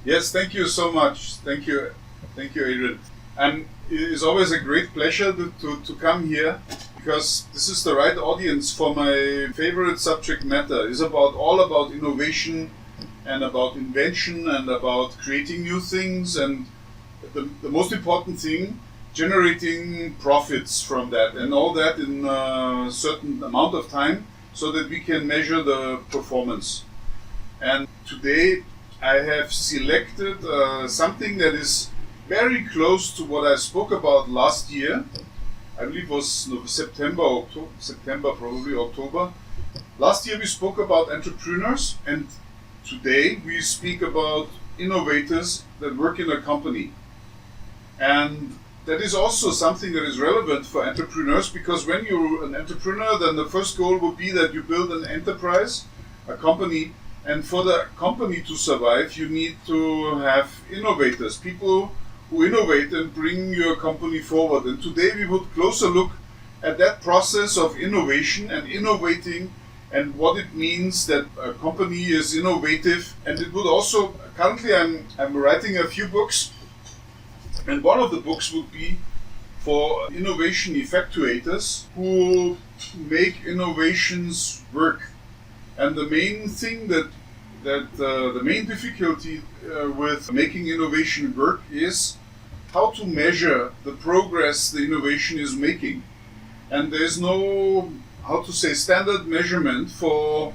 Yes, thank you so much. Thank you, Adrian. And it is always a great pleasure to come here because this is the right audience for my favorite subject matter. It's all about innovation and about invention and about creating new things and the most important thing, generating profits from that and all that in a certain amount of time so that we can measure the performance. And today I have selected something that is very close to what I spoke about last year. I believe it was September, probably October. Last year we spoke about entrepreneurs, and today we speak about innovators that work in a company. And that is also something that is relevant for entrepreneurs, because when you're an entrepreneur, then the first goal would be that you build an enterprise, a company, and for the company to survive, you need to have innovators, people who innovate and bring your company forward. And today we would closer look at that process of innovation and innovating and what it means that a company is innovative. And it would also, currently I'm writing a few books, and one of the books would be for innovation effectuators who make innovations work. And the main thing the main difficulty with making innovation work is how to measure the progress the innovation is making. And there's no, standard measurement for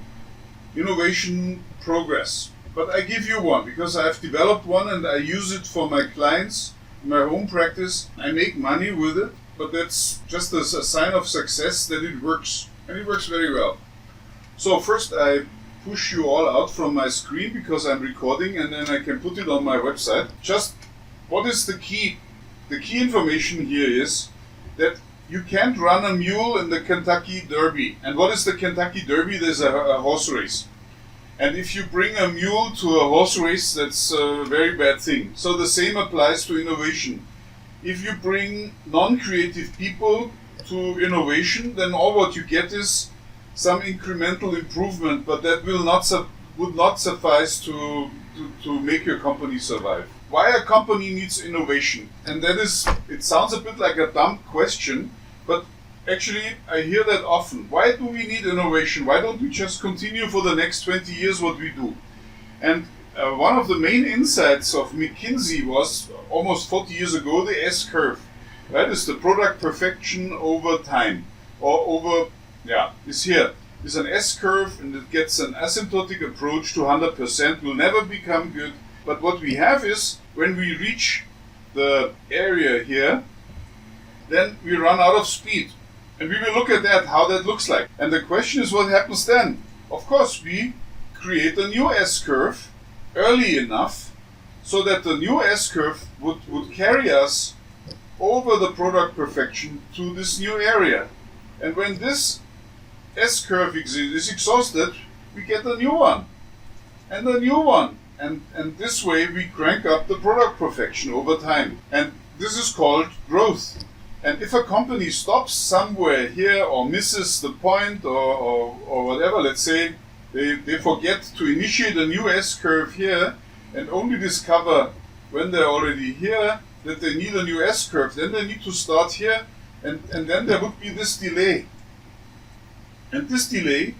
innovation progress. But I give you one because I've developed one and I use it for my clients in my home practice. I make money with it, but that's just a sign of success that it works. And it works very well. So first I push you all out from my screen because I'm recording, and then I can put it on my website. Just what is the key? The key information here is that you can't run a mule in the Kentucky Derby. And what is the Kentucky Derby? There's a horse race. And if you bring a mule to a horse race, that's a very bad thing. So the same applies to innovation. If you bring non-creative people to innovation, then all what you get is some incremental improvement, but that would not suffice to make your company survive. Why a company needs innovation? And that is, it sounds a bit like a dumb question, but actually I hear that often. Why do we need innovation? Why don't we just continue for the next 20 years what we do? And one of the main insights of McKinsey was almost 40 years ago, the S-curve. That is the product perfection over time, or over is here. It's an S-curve, and it gets an asymptotic approach to 100%, will never become good. But what we have is, when we reach the area here, then we run out of speed. And we will look at that, how that looks like. And the question is, what happens then? Of course, we create a new S-curve early enough so that the new S-curve would carry us over the product perfection to this new area. And when this S-curve is exhausted, we get a new one, and a new one. And this way we crank up the product perfection over time. And this is called growth. And if a company stops somewhere here or misses the point or whatever, let's say they forget to initiate a new S-curve here and only discover when they're already here that they need a new S-curve, then they need to start here, and then there would be this delay. And this delay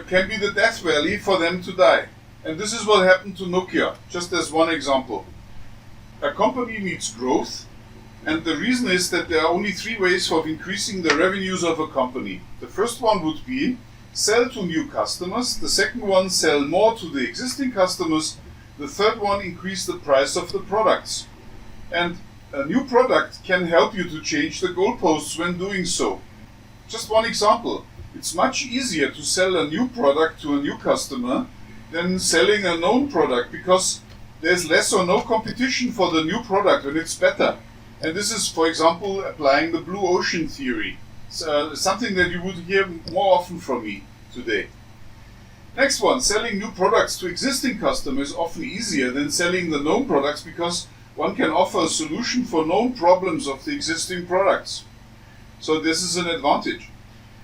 can be the death valley for them to die. And this is what happened to Nokia, just as one example. A company needs growth, and the reason is that there are only three ways of increasing the revenues of a company. The first one would be sell to new customers. The second one, sell more to the existing customers. The third one, increase the price of the products. And a new product can help you to change the goalposts when doing so. Just one example. It's much easier to sell a new product to a new customer than selling a known product, because there's less or no competition for the new product when it's better. And this is, for example, applying the blue ocean theory. Something that you would hear more often from me today. Next one, selling new products to existing customers is often easier than selling the known products, because one can offer a solution for known problems of the existing products. So this is an advantage.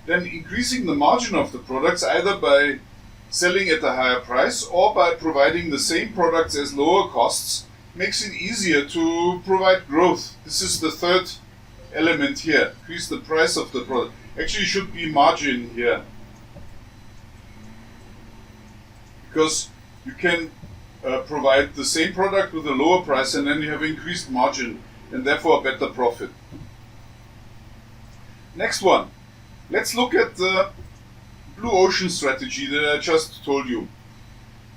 Then increasing the margin of the products, either by selling at a higher price or by providing the same products as lower costs makes it easier to provide growth. This is the third element here. Increase the price of the product. Actually, should be margin here. Because you can provide the same product with a lower price and then you have increased margin and therefore a better profit. Next one. Let's look at the blue ocean strategy that I just told you.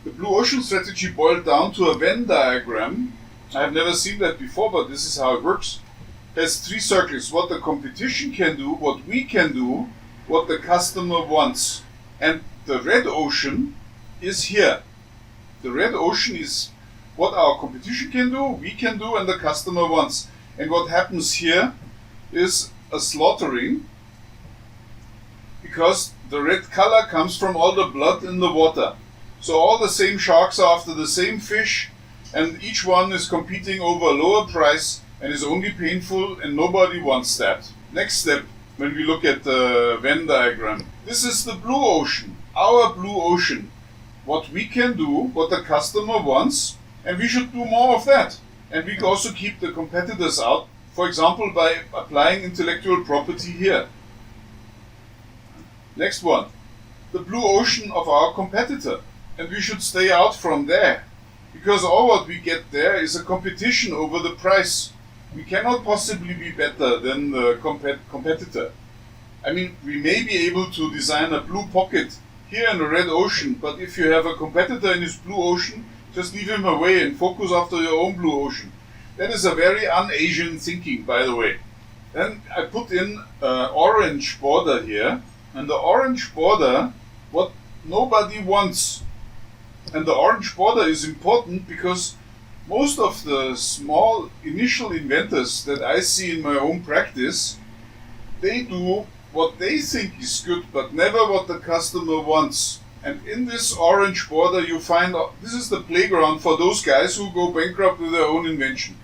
The blue ocean strategy boiled down to a Venn diagram. I have never seen that before, but this is how it works. It has three circles: what the competition can do, what we can do, what the customer wants. And the red ocean is here. The red ocean is what our competition can do, we can do, and the customer wants. And what happens here is a slaughtering, because the red color comes from all the blood in the water. So all the same sharks are after the same fish, and each one is competing over a lower price and is only painful, and nobody wants that. Next step, when we look at the Venn diagram. This is the blue ocean, our blue ocean. What we can do, what the customer wants, and we should do more of that. And we can also keep the competitors out, for example, by applying intellectual property here. Next one, the blue ocean of our competitor. And we should stay out from there, because all what we get there is a competition over the price. We cannot possibly be better than the competitor. I mean, we may be able to design a blue pocket here in the red ocean, but if you have a competitor in this blue ocean, just leave him away and focus after your own blue ocean. That is a very un-Asian thinking, by the way. Then I put in an orange border here, and the orange border, what nobody wants. And the orange border is important because most of the small initial inventors that I see in my own practice, they do what they think is good, but never what the customer wants. And in this orange border you find, this is the playground for those guys who go bankrupt with their own invention.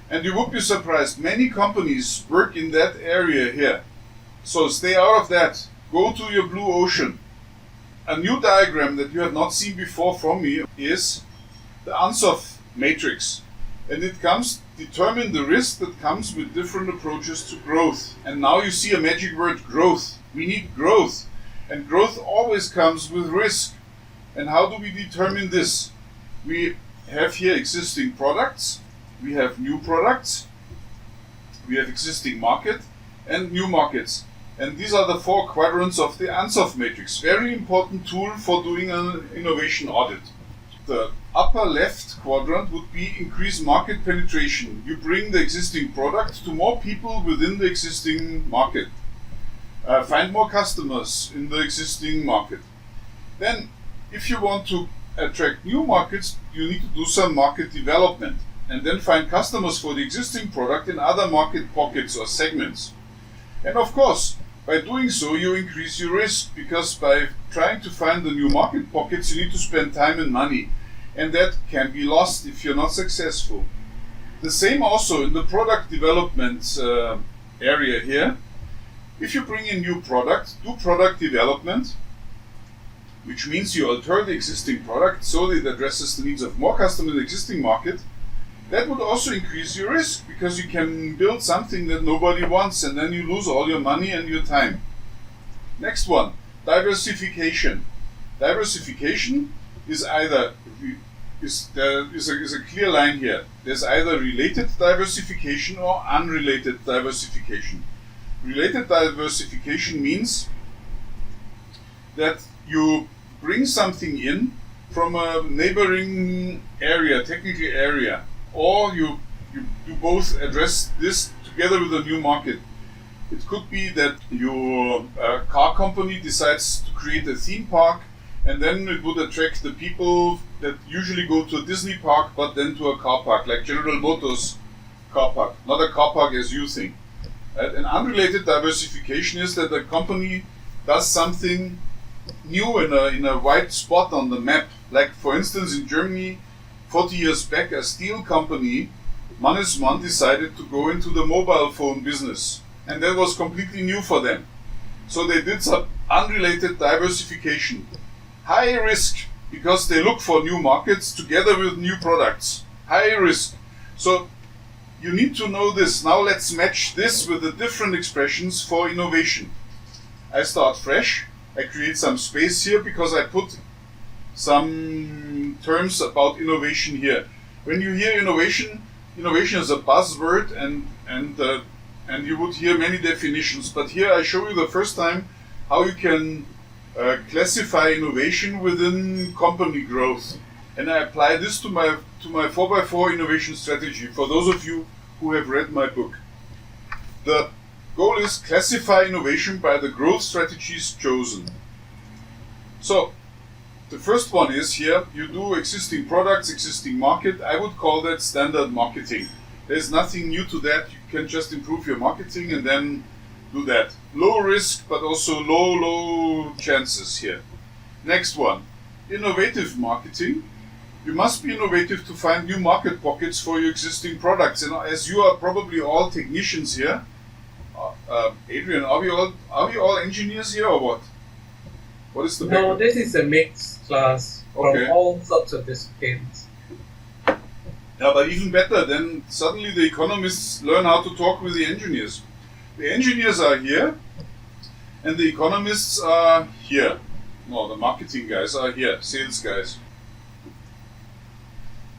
And you would be surprised, many companies work in that area here. So stay out of that. Go to your blue ocean. A new diagram that you have not seen before from me is the Ansoff matrix. And it determine the risk that comes with different approaches to growth. And now you see a magic word, growth. We need growth. And growth always comes with risk. And how do we determine this? We have here existing products, we have new products, we have existing market and new markets. And these are the four quadrants of the Ansoff matrix. Very important tool for doing an innovation audit. The upper left quadrant would be increase market penetration. You bring the existing product to more people within the existing market. Find more customers in the existing market. Then, if you want to attract new markets, you need to do some market development and then find customers for the existing product in other market pockets or segments. And of course, by doing so, you increase your risk, because by trying to find the new market pockets, you need to spend time and money, and that can be lost if you're not successful. The same also in the product development area here. If you bring in new product, do product development, which means you alter the existing product so that it addresses the needs of more customers in the existing market. That would also increase your risk, because you can build something that nobody wants and then you lose all your money and your time. Next one, diversification. Diversification is either, there is a clear line here. There's either related diversification or unrelated diversification. Related diversification means that you bring something in from a neighboring area, technical area, or you both address this together with a new market. It could be that your car company decides to create a theme park, and then it would attract the people that usually go to a Disney park, but then to a car park, like General Motors car park, not a car park as you think. An unrelated diversification is that a company does something new in a white spot on the map. Like, for instance, in Germany, 40 years back, a steel company, Mannesmann, decided to go into the mobile phone business. And that was completely new for them. So they did some unrelated diversification. High risk, because they look for new markets together with new products. High risk. So you need to know this. Now let's match this with the different expressions for innovation. I start fresh. I create some space here because I put some terms about innovation here. When you hear innovation, innovation is a buzzword and you would hear many definitions. But here I show you the first time how you can classify innovation within company growth. And I apply this to my 4x4 innovation strategy for those of you who have read my book. The goal is classify innovation by the growth strategies chosen. So the first one is here, you do existing products, existing market. I would call that standard marketing. There's nothing new to that. You can just improve your marketing and then do that. Low risk, but also low chances here. Next one, innovative marketing. You must be innovative to find new market pockets for your existing products. And as you are probably all technicians here, Adrian, are we all engineers here or what? What is the background? No, this is a mixed class from all sorts of disciplines. Yeah, but even better, then suddenly the economists learn how to talk with the engineers. The engineers are here, and the economists are here. No, the marketing guys are here, sales guys.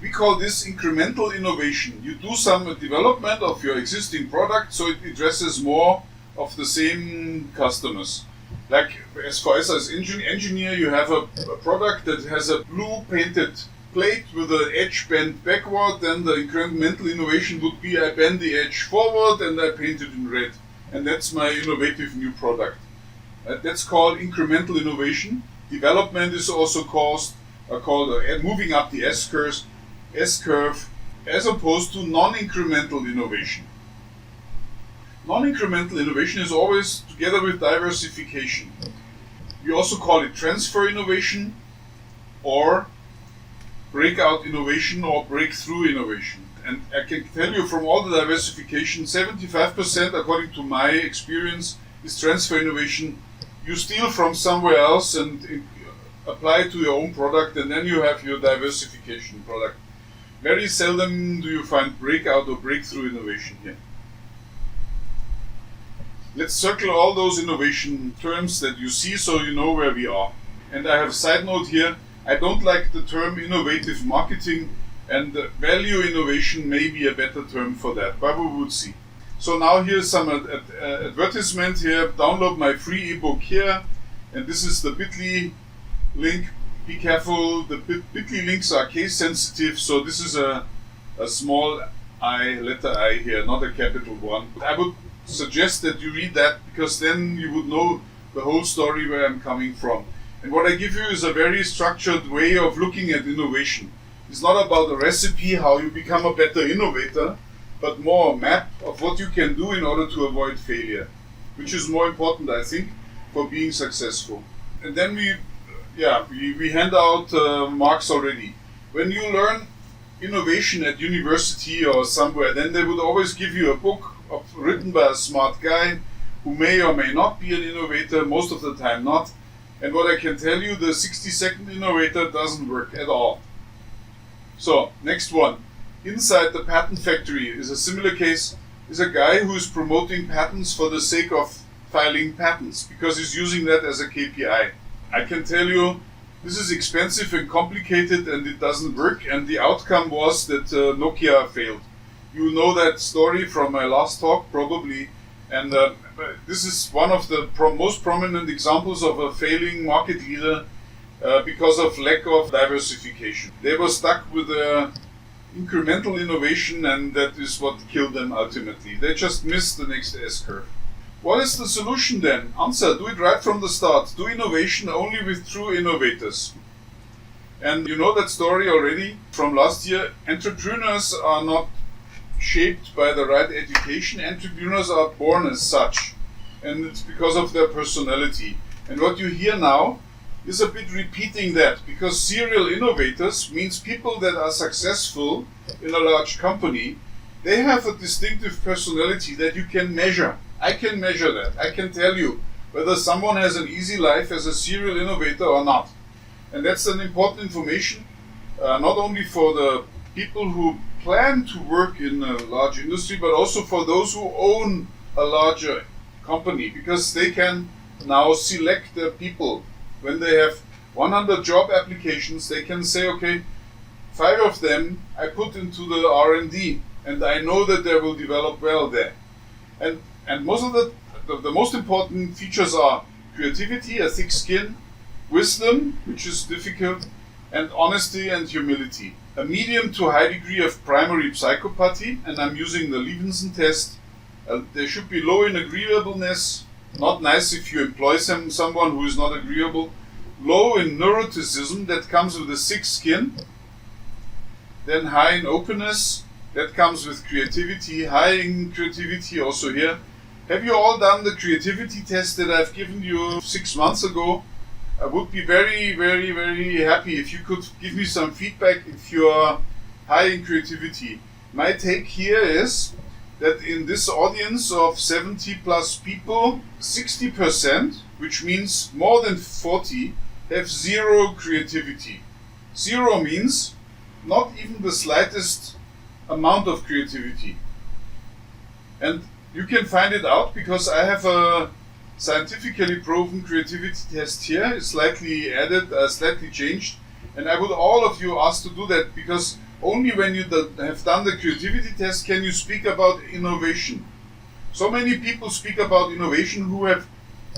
We call this incremental innovation. You do some development of your existing product so it addresses more of the same customers. Like as far as engineer, you have a product that has a blue painted plate with the edge bent backward, then the incremental innovation would be I bend the edge forward and I paint it in red. And that's my innovative new product. That's called incremental innovation. Development is also called moving up the S-curve, as opposed to non-incremental innovation. Non-incremental innovation is always together with diversification. We also call it transfer innovation, or breakout innovation, or breakthrough innovation. And I can tell you from all the diversification, 75% according to my experience is transfer innovation. You steal from somewhere else and apply it to your own product, and then you have your diversification product. Very seldom do you find breakout or breakthrough innovation here. Let's circle all those innovation terms that you see so you know where we are. And I have a side note here. I don't like the term innovative marketing, and value innovation may be a better term for that, but we would see. So now here's some advertisement here. Download my free ebook here, and this is the bit.ly link. Be careful, the bit.ly links are case sensitive, so this is a small I, letter I here, not a capital one. I would suggest that you read that, because then you would know the whole story where I'm coming from. And what I give you is a very structured way of looking at innovation. It's not about a recipe how you become a better innovator, but more a map of what you can do in order to avoid failure, which is more important, I think, for being successful. And then we hand out marks already. When you learn innovation at university or somewhere, then they would always give you a book written by a smart guy who may or may not be an innovator, most of the time not. And what I can tell you, the 60-second innovator doesn't work at all. So, next one. Inside the patent factory is a similar case, is a guy who is promoting patents for the sake of filing patents, because he's using that as a KPI. I can tell you, this is expensive and complicated and it doesn't work, and the outcome was that Nokia failed. You know that story from my last talk, probably, and this is one of the most prominent examples of a failing market leader because of lack of diversification. They were stuck with incremental innovation, and that is what killed them ultimately. They just missed the next S-curve. What is the solution then? Answer, do it right from the start. Do innovation only with true innovators. And you know that story already from last year. Entrepreneurs are not shaped by the right education. Entrepreneurs are born as such, and it's because of their personality. And what you hear now is a bit repeating that, because serial innovators means people that are successful in a large company. They have a distinctive personality that you can measure. I can measure that. I can tell you whether someone has an easy life as a serial innovator or not. And that's an important information, not only for the people who plan to work in a large industry, but also for those who own a larger company, because they can now select their people. When they have 100 job applications, they can say, okay, 5 of them I put into the R&D, and I know that they will develop well there. And most of the most important features are creativity, a thick skin, wisdom, which is difficult, and honesty and humility. A medium to high degree of primary psychopathy, and I'm using the Levinson test. There should be low in agreeableness, not nice if you employ someone who is not agreeable. Low in neuroticism, that comes with a thick skin. Then high in openness, that comes with creativity. High in creativity also here. Have you all done the creativity test that I've given you 6 months ago? I would be very, very, very happy if you could give me some feedback if you are high in creativity. My take here is that in this audience of 70 plus people, 60%, which means more than 40, have zero creativity. Zero means not even the slightest amount of creativity. And you can find it out because I have a scientifically proven creativity test here. It's slightly added, slightly changed. And I would all of you ask to do that, because only when you have done the creativity test can you speak about innovation. So many people speak about innovation who have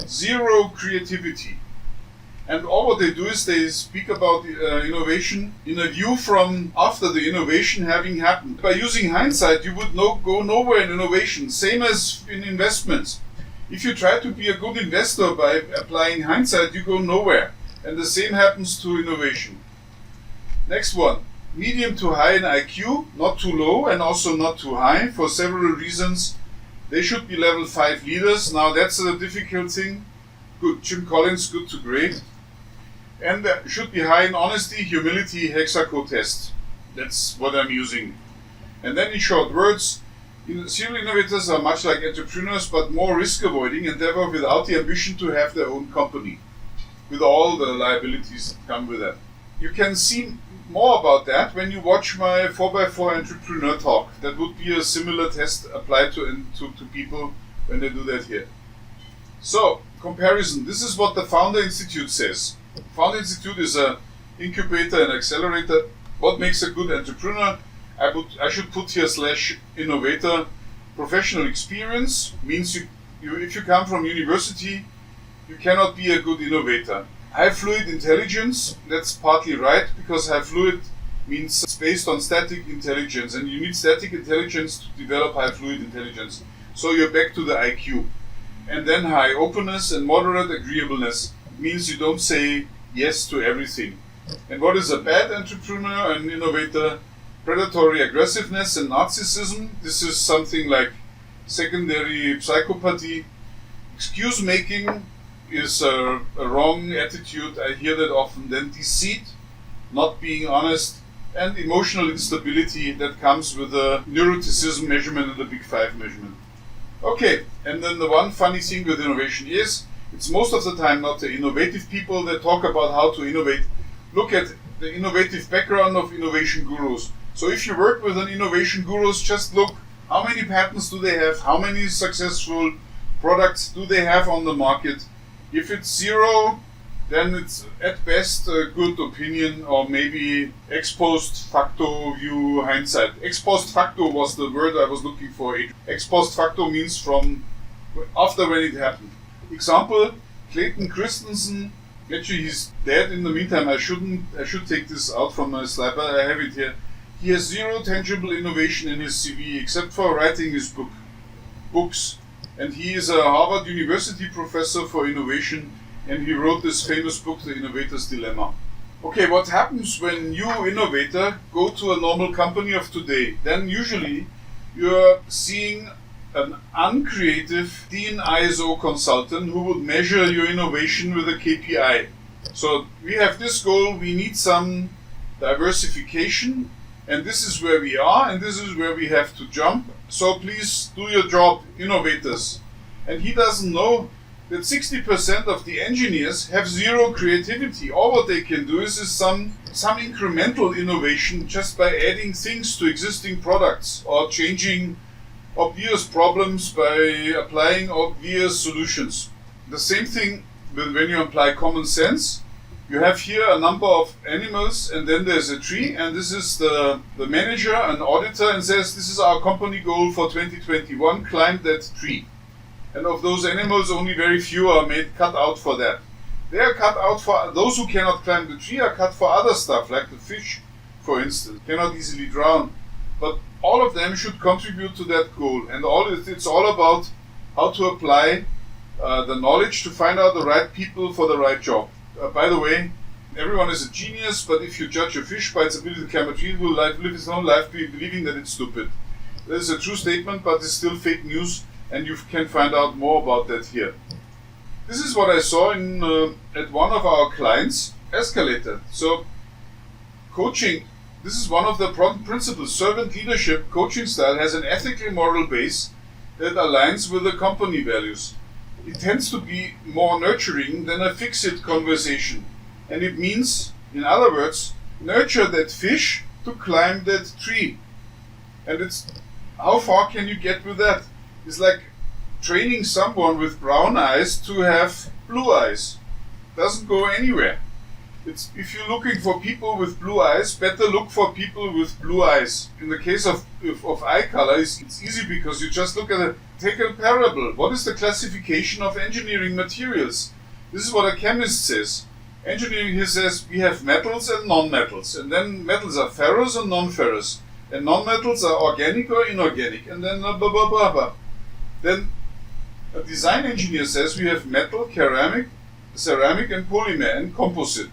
zero creativity. And all what they do is they speak about innovation in a view from after the innovation having happened. By using hindsight, you would go nowhere in innovation. Same as in investments. If you try to be a good investor by applying hindsight, you go nowhere. And the same happens to innovation. Next one. Medium to high in IQ, not too low and also not too high, for several reasons. They should be level 5 leaders. Now that's a difficult thing. Good, Jim Collins, good to great. And should be high in honesty, humility, hexaco test. That's what I'm using. And then in short words, serial innovators are much like entrepreneurs, but more risk avoiding and therefore without the ambition to have their own company, with all the liabilities that come with that. You can see more about that when you watch my 4x4 entrepreneur talk. That would be a similar test applied to people when they do that here. So, comparison. This is what the Founder Institute says. Founder Institute is an incubator and accelerator. What makes a good entrepreneur? I should put here /innovator. Professional experience means if you come from university, you cannot be a good innovator. High fluid intelligence, that's partly right, because high fluid means it's based on static intelligence, and you need static intelligence to develop high fluid intelligence. So you're back to the IQ. And then high openness and moderate agreeableness means you don't say yes to everything. And what is a bad entrepreneur and innovator? Predatory aggressiveness and narcissism. This is something like secondary psychopathy. Excuse making is a wrong attitude. I hear that often. Then deceit, not being honest, and emotional instability that comes with a neuroticism measurement and the Big 5 measurement. Okay, and then the one funny thing with innovation is, it's most of the time not the innovative people that talk about how to innovate. Look at the innovative background of innovation gurus. So if you work with an innovation gurus, just look, how many patents do they have? How many successful products do they have on the market? If it's zero, then it's at best a good opinion, or maybe ex post facto view hindsight. Ex post facto was the word I was looking for. Ex post facto means from after when it happened. Example, Clayton Christensen. Actually, he's dead in the meantime. I should take this out from my slide, but I have it here. He has zero tangible innovation in his CV except for writing his books. And he is a Harvard University professor for innovation, and he wrote this famous book, The Innovator's Dilemma. Okay, what happens when you, innovator, go to a normal company of today? Then usually you're seeing an uncreative Dean ISO consultant who would measure your innovation with a KPI. So we have this goal, we need some diversification, and this is where we are, and this is where we have to jump. So please do your job, innovators. And he doesn't know that 60% of the engineers have zero creativity. All what they can do is some incremental innovation just by adding things to existing products or changing obvious problems by applying obvious solutions. The same thing with when you apply common sense. You have here a number of animals and then there's a tree, and this is the manager, an auditor, and says this is our company goal for 2021, climb that tree. And of those animals, only very few are cut out for that. They are cut out for those who cannot climb the tree, are cut for other stuff, like the fish, for instance, cannot easily drown. But all of them should contribute to that goal, and it's all about how to apply the knowledge to find out the right people for the right job. By the way, everyone is a genius, but if you judge a fish by its ability to climb a tree, it will live its own life believing that it's stupid. That is a true statement, but it's still fake news, and you can find out more about that here. This is what I saw at one of our clients, Escalator. So, coaching, this is one of the principles. Servant leadership coaching style has an ethically moral base that aligns with the company values. It tends to be more nurturing than a fix-it conversation. And it means, in other words, nurture that fish to climb that tree. And how far can you get with that? It's like training someone with brown eyes to have blue eyes. Doesn't go anywhere. If you're looking for people with blue eyes, better look for people with blue eyes. In the case of eye color, it's easy because you just look at take a parable. What is the classification of engineering materials? This is what a chemist says. Engineering, he says, we have metals and non-metals. And then metals are ferrous and non-ferrous. And non-metals are organic or inorganic. And then blah, blah, blah, blah. Then a design engineer says we have metal, ceramic, and polymer, and composite.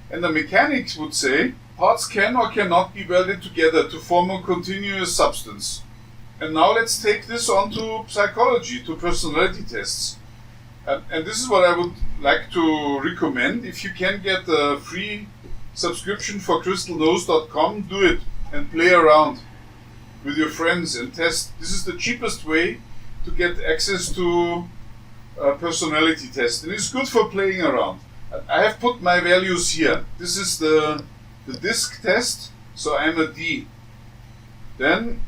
And the mechanics would say parts can or cannot be welded together to form a continuous substance. And now let's take this on to psychology, to personality tests. And this is what I would like to recommend. If you can get a free subscription for crystalnose.com, do it and play around with your friends and test. This is the cheapest way to get access to a personality test. And it's good for playing around. I have put my values here. This is the DISC test, so I'm a D. Then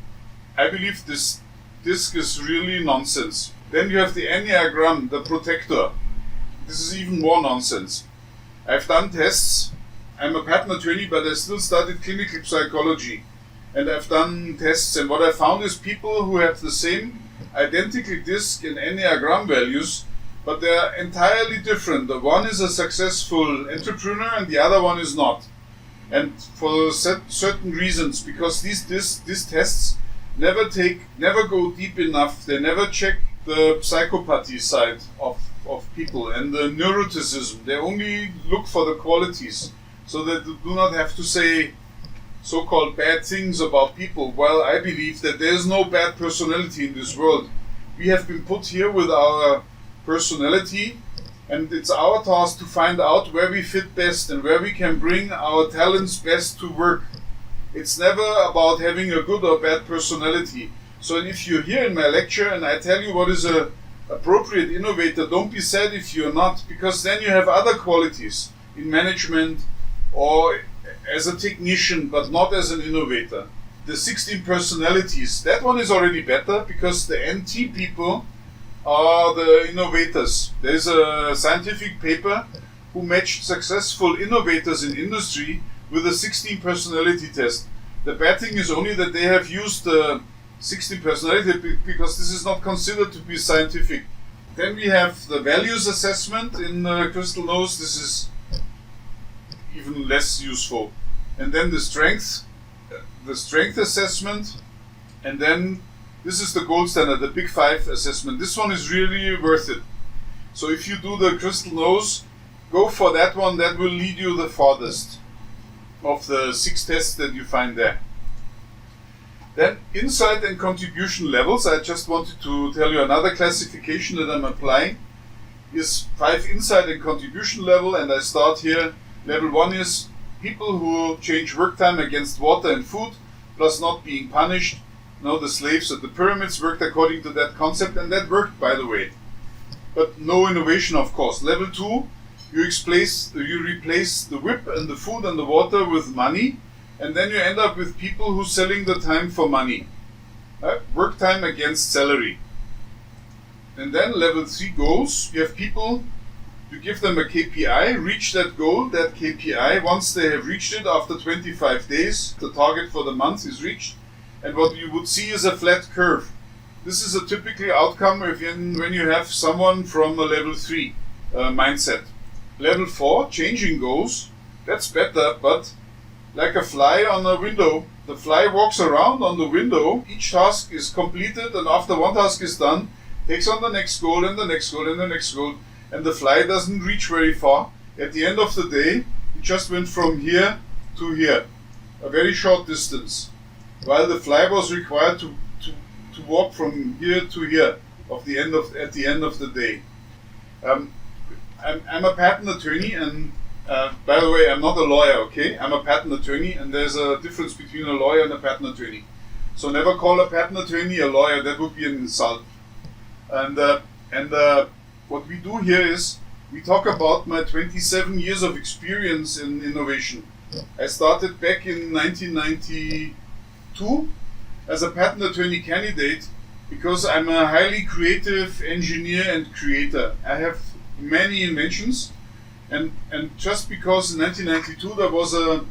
I believe this DISC is really nonsense. Then you have the Enneagram, the protector. This is even more nonsense. I've done tests. I'm a patent attorney, but I still studied clinical psychology. And I've done tests, and what I found is people who have the same identical DISC and Enneagram values, but they're entirely different. The one is a successful entrepreneur and the other one is not. And for certain reasons, because these tests never go deep enough. They never check the psychopathy side of people and the neuroticism. They only look for the qualities, so that they do not have to say so-called bad things about people. While I believe that there is no bad personality in this world. We have been put here with our personality, and it's our task to find out where we fit best and where we can bring our talents best to work. It's never about having a good or bad personality. So if you're here in my lecture and I tell you what is a appropriate innovator, don't be sad if you're not, because then you have other qualities in management or as a technician, but not as an innovator. The 16 personalities, that one is already better because the NT people are the innovators. There's a scientific paper who matched successful innovators in industry with a 16 personality test. The bad thing is only that they have used the 16 personality because this is not considered to be scientific. Then we have the values assessment in Crystal Nose. This is even less useful. And then the strength assessment, and then this is the gold standard, the Big Five assessment. This one is really worth it. So if you do the Crystal Nose, go for that one. That will lead you the farthest of the 6 tests that you find there. Then insight and contribution levels. I just wanted to tell you another classification that I'm applying is 5 insight and contribution level, and I start here. Level 1 is people who change work time against water and food, plus not being punished. The slaves at the pyramids worked according to that concept, and that worked, by the way. but no innovation, of course. Level 2, you replace the whip and the food and the water with money, and then you end up with people who are selling the time for money. Work time against salary. And then level 3 goals, you have people, you give them a KPI, reach that goal, that KPI. Once they have reached it after 25 days, the target for the month is reached, and what you would see is a flat curve. This is a typical outcome when you have someone from a level 3 mindset. Level 4, changing goals, that's better, but like a fly on a window, the fly walks around on the window, each task is completed, and after one task is done, takes on the next goal and the next goal and the next goal, and the fly doesn't reach very far. At the end of the day, it just went from here to here, a very short distance, while the fly was required to walk from here to here at the end of the day. I'm a patent attorney, and by the way, I'm not a lawyer, okay? I'm a patent attorney, and there's a difference between a lawyer and a patent attorney. So never call a patent attorney a lawyer, that would be an insult. And what we do here is, we talk about my 27 years of experience in innovation. I started back in 1992 as a patent attorney candidate because I'm a highly creative engineer and creator. I have many inventions, and just because in 1992 there was a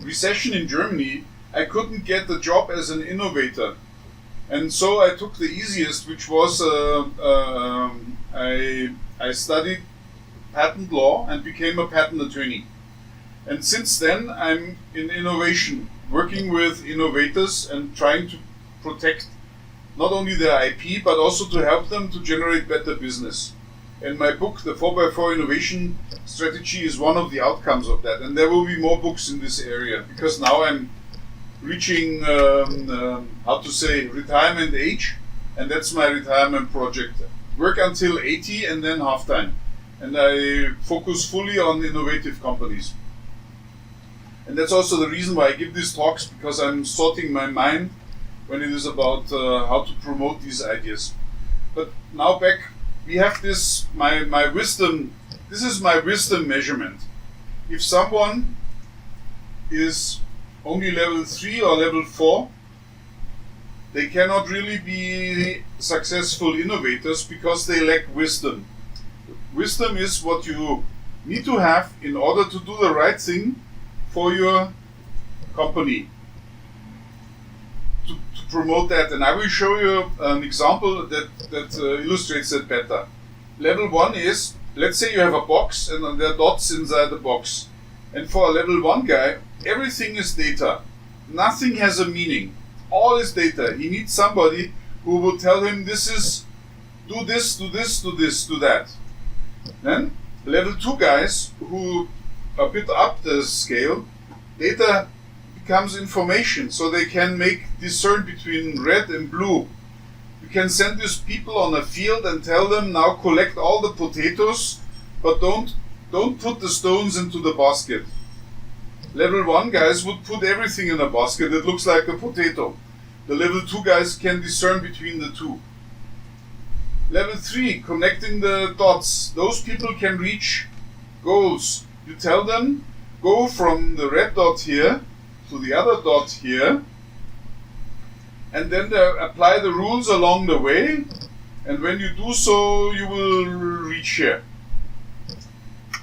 recession in Germany, I couldn't get a job as an innovator. And so I took the easiest, which was I studied patent law and became a patent attorney. And since then I'm in innovation, working with innovators and trying to protect not only their IP, but also to help them to generate better business. And my book, The 4x4 Innovation Strategy, is one of the outcomes of that. And there will be more books in this area, because now I'm reaching, retirement age, and that's my retirement project. Work until 80 and then half-time. And I focus fully on innovative companies. And that's also the reason why I give these talks, because I'm sorting my mind when it is about how to promote these ideas. But now back, we have this, my wisdom, this is my wisdom measurement. If someone is only level 3 or level 4, they cannot really be successful innovators because they lack wisdom. Wisdom is what you need to have in order to do the right thing for your company, to promote that. And I will show you an example that illustrates that better. Level 1 is, let's say you have a box and there are dots inside the box. And for a level 1 guy, everything is data. Nothing has a meaning. All is data. He needs somebody who will tell him this is, do this, do this, do this, do that. Then level 2 guys who a bit up the scale, data becomes information, so they can discern between red and blue. You can send these people on a field and tell them, now collect all the potatoes, but don't put the stones into the basket. Level 1 guys would put everything in a basket that looks like a potato. The level 2 guys can discern between the two. Level 3, connecting the dots. Those people can reach goals. You tell them, go from the red dot here to the other dot here, and then they apply the rules along the way, and when you do so, you will reach here.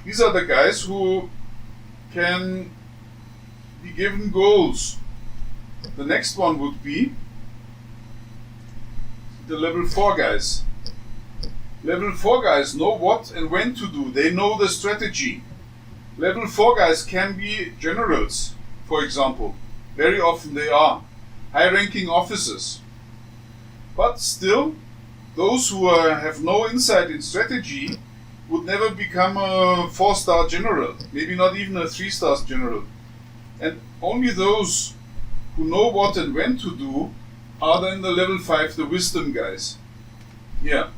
These are the guys who can be given goals. The next one would be the level 4 guys. Level 4 guys know what and when to do. They know the strategy. Level 4 guys can be generals, for example. Very often they are high-ranking officers. But still, those who have no insight in strategy would never become a 4-star general, maybe not even a 3-star general. And only those who know what and when to do are then the level 5, the wisdom guys. Yeah.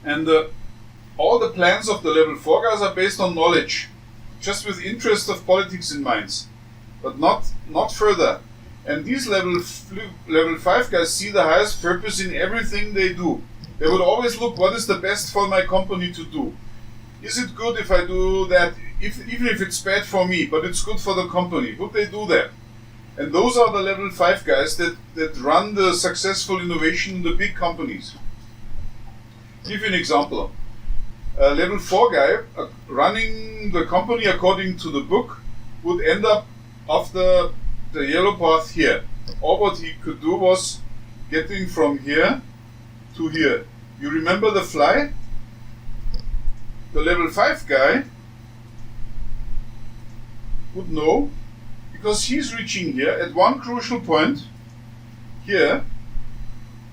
And all the plans of the level 4 guys are based on knowledge, just with interest of politics in mind, but not further. And these level 5 guys see the highest purpose in everything they do. They would always look, what is the best for my company to do? Is it good if I do that, even if it's bad for me, but it's good for the company? Would they do that? And those are the level 5 guys that run the successful innovation in the big companies. Give you an example. A level 4 guy running the company according to the book would end up after the yellow path here. All what he could do was getting from here to here. You remember the fly? The level 5 guy would know, because he's reaching here at one crucial point here,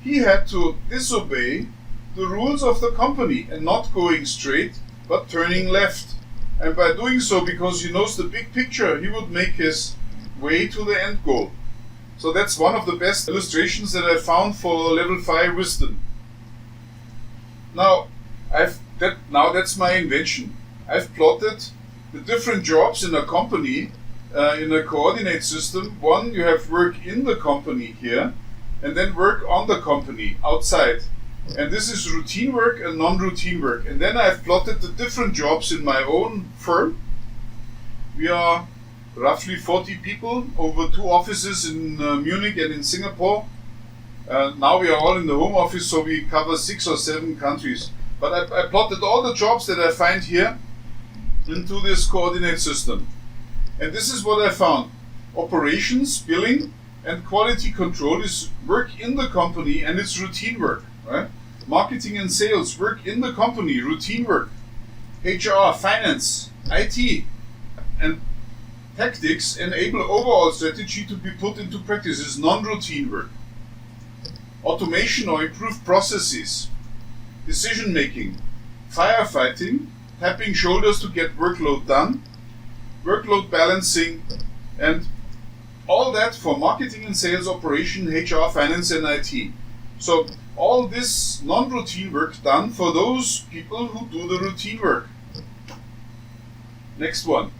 he had to disobey the rules of the company and not going straight but turning left. And by doing so, because he knows the big picture, he would make his way to the end goal. So that's one of the best illustrations that I found for level 5 wisdom. Now that's my invention. I've plotted the different jobs in a company in a coordinate system. One, you have work in the company here, and then work on the company outside. And this is routine work and non-routine work. And then I've plotted the different jobs in my own firm. We are roughly 40 people over 2 offices in Munich and in Singapore. Now we are all in the home office, so we cover 6 or 7 countries. But I plotted all the jobs that I find here into this coordinate system. And this is what I found. Operations, billing, and quality control is work in the company, and it's routine work. Right? Marketing and sales, work in the company, routine work. HR, finance, IT, and tactics enable overall strategy to be put into practice. Is non-routine work. Automation or improved processes, decision making, firefighting, tapping shoulders to get workload done, workload balancing, and all that for marketing and sales, operation, HR, finance, and IT. So all this non-routine work done for those people who do the routine work. Next one.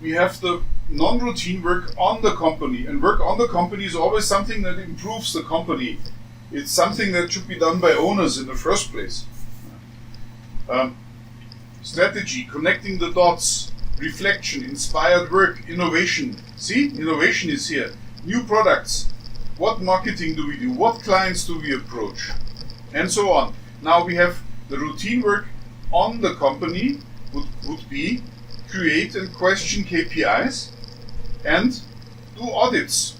We have the non-routine work on the company. And work on the company is always something that improves the company. It's something that should be done by owners in the first place. Strategy, connecting the dots, reflection, inspired work, innovation. See, innovation is here. New products. What marketing do we do? What clients do we approach? And so on. Now we have the routine work on the company would be create and question KPIs and do audits.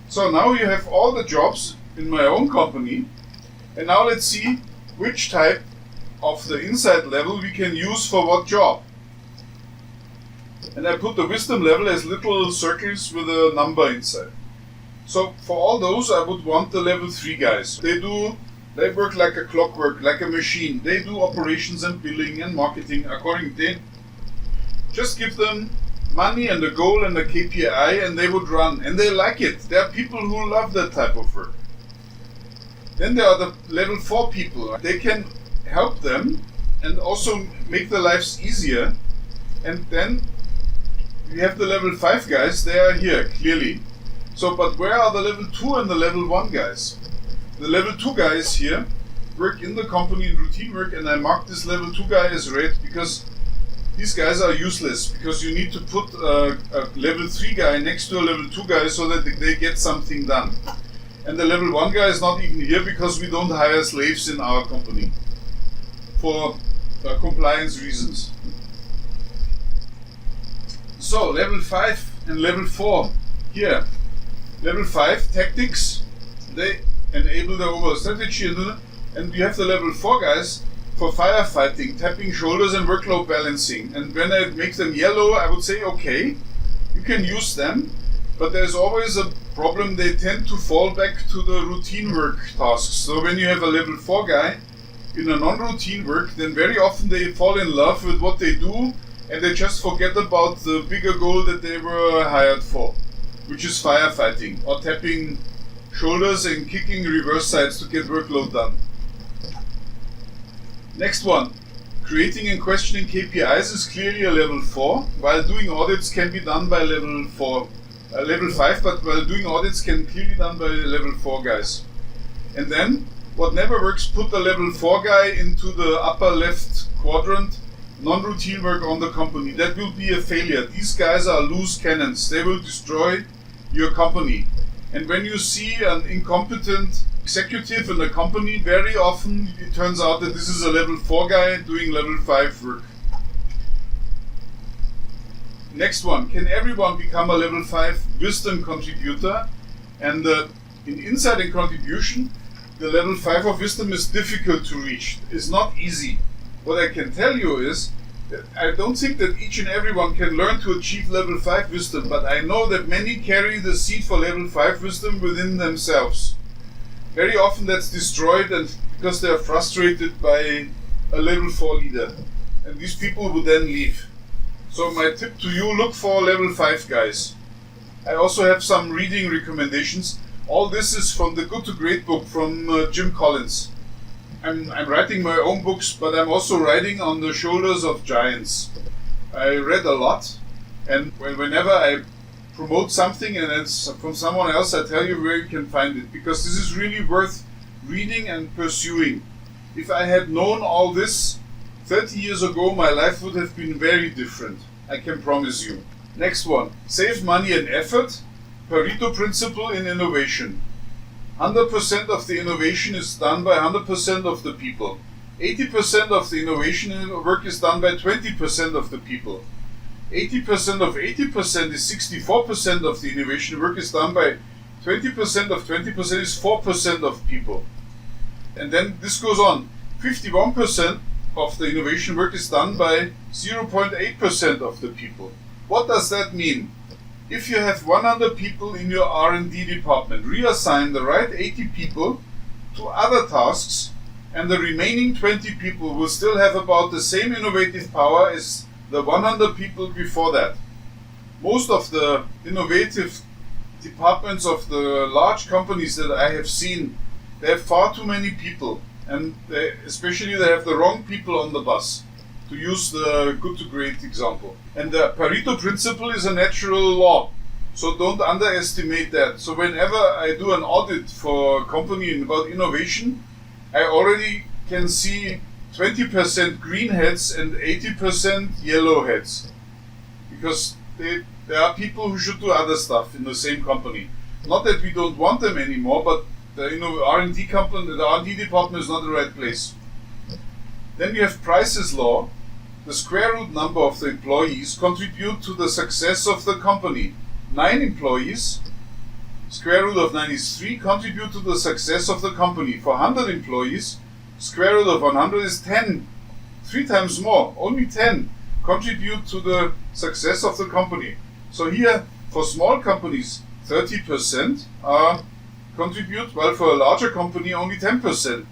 So now you have all the jobs in my own company, and now let's see which type of the insight level we can use for what job. And I put the wisdom level as little circles with a number inside. So for all those, I would want the level 3 guys. They work like a clockwork, like a machine. They do operations and billing and marketing according to. Just give them money and a goal and a KPI, and they would run. And they like it. There are people who love that type of work. Then there are the level 4 people. They can help them and also make their lives easier. And then we have the level 5 guys. They are here, clearly. So, but where are the level 2 and the level 1 guys? The level 2 guys here work in the company in routine work, and I marked this level 2 guy as red because these guys are useless, because you need to put a level 3 guy next to a level 2 guy so that they get something done. And the level 1 guy is not even here because we don't hire slaves in our company for compliance reasons. So level 5 and level 4 here. Level 5 tactics, they enable the overall strategy, and we have the level 4 guys for firefighting, tapping shoulders, and workload balancing. And when I make them yellow, I would say, okay, you can use them, but there's always a problem. They tend to fall back to the routine work tasks. So when you have a level 4 guy in a non-routine work, then very often they fall in love with what they do, and they just forget about the bigger goal that they were hired for, which is firefighting or tapping shoulders and kicking reverse sides to get workload done. Next one, creating and questioning KPIs is clearly a level 4, while doing audits can be done by level 4 level 5, but while doing audits can clearly be done by level 4 guys. And then, what never works, put the level 4 guy into the upper left quadrant, non-routine work on the company. That will be a failure. These guys are loose cannons. They will destroy your company. And when you see an incompetent executive in a company, very often it turns out that this is a level 4 guy doing level 5 work. Next one, can everyone become a level 5 wisdom contributor? And in insight and contribution, the level 5 of wisdom is difficult to reach. It's not easy. What I can tell you is that I don't think that each and everyone can learn to achieve level 5 wisdom, but I know that many carry the seed for level 5 wisdom within themselves. Very often that's destroyed and because they are frustrated by a level 4 leader. And these people would then leave. So my tip to you, look for level 5 guys. I also have some reading recommendations. All this is from the Good to Great book from Jim Collins. I'm writing my own books, but I'm also riding on the shoulders of giants. I read a lot, and whenever I promote something and it's from someone else, I tell you where you can find it, because this is really worth reading and pursuing. If I had known all this 30 years ago, my life would have been very different. I can promise you. Next one. Save money and effort. Pareto principle in innovation. 100% of the innovation is done by 100% of the people. 80% of the innovation work is done by 20% of the people. 80% of 80% is 64% of the innovation work is done by 20% of 20% is 4% of people. And then this goes on. 51% of the innovation work is done by 0.8% of the people. What does that mean? If you have 100 people in your R&D department, reassign the right 80 people to other tasks, and the remaining 20 people will still have about the same innovative power as the 100 people before that. Most of the innovative departments of the large companies that I have seen, they have far too many people. And especially they have the wrong people on the bus, to use the good to great example. And the Pareto principle is a natural law, so don't underestimate that. So whenever I do an audit for a company about innovation, I already can see 20% green heads and 80% yellow heads. Because there are people who should do other stuff in the same company. Not that we don't want them anymore, but the R&D company, the R&D department is not the right place. Then we have Price's law. The square root number of the employees contribute to the success of the company. 9 employees, square root of 9 is 3, contribute to the success of the company. For 100 employees, square root of 100 is 10. 3 times more, only 10 contribute to the success of the company. So here, for small companies, 30% contribute, while for a larger company only 10%.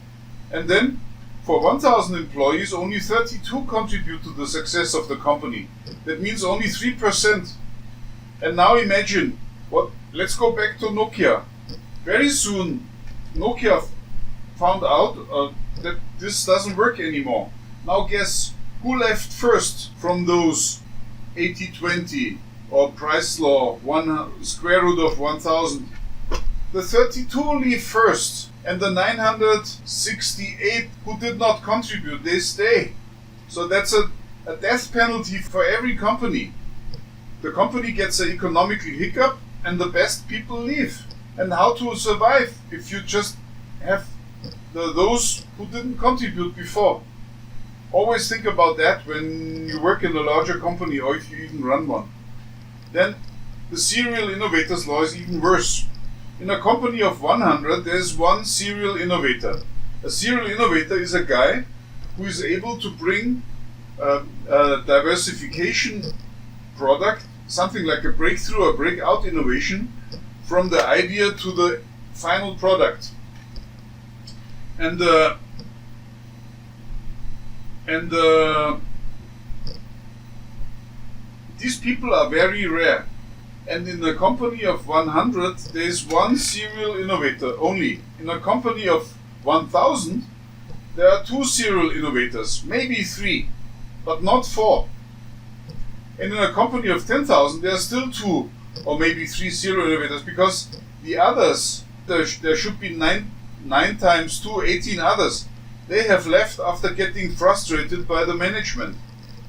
And then for 1,000 employees only 32 contribute to the success of the company. That means only 3%. And now imagine, let's go back to Nokia. Very soon Nokia found out that this doesn't work anymore. Now guess who left first from those 80-20 or Price law, square root of 1,000? The 32 leave first, and the 968 who did not contribute, they stay. So that's a death penalty for every company. The company gets an economical hiccup, and the best people leave. And how to survive if you just have those who didn't contribute before? Always think about that when you work in a larger company or if you even run one. Then the serial innovators law is even worse. In a company of 100, there is one serial innovator. A serial innovator is a guy who is able to bring a diversification product, something like a breakthrough or breakout innovation, from the idea to the final product. And these people are very rare. And in a company of 100, there is one serial innovator only. In a company of 1,000, there are 2 serial innovators, maybe 3, but not 4. And in a company of 10,000, there are still 2, or maybe 3 zero innovators, because the others, there should be 9 times 2, 18 others. They have left after getting frustrated by the management.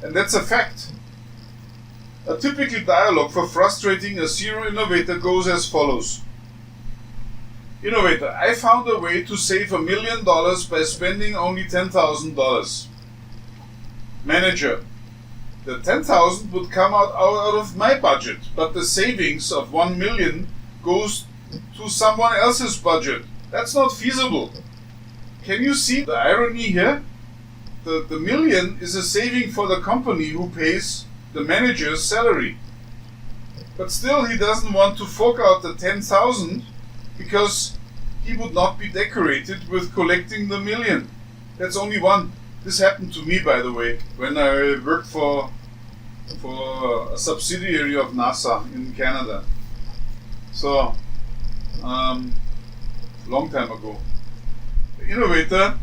And that's a fact. A typical dialogue for frustrating a zero innovator goes as follows. Innovator, I found a way to save $1 million by spending only $10,000. Manager, the 10,000 would come out of my budget, but the savings of 1 million goes to someone else's budget. That's not feasible. Can you see the irony here? The million is a saving for the company who pays the manager's salary. But still he doesn't want to fork out the 10,000 because he would not be decorated with collecting the million. That's only one. This happened to me, by the way, when I worked for a subsidiary of NASA in Canada. So, long time ago. The innovator,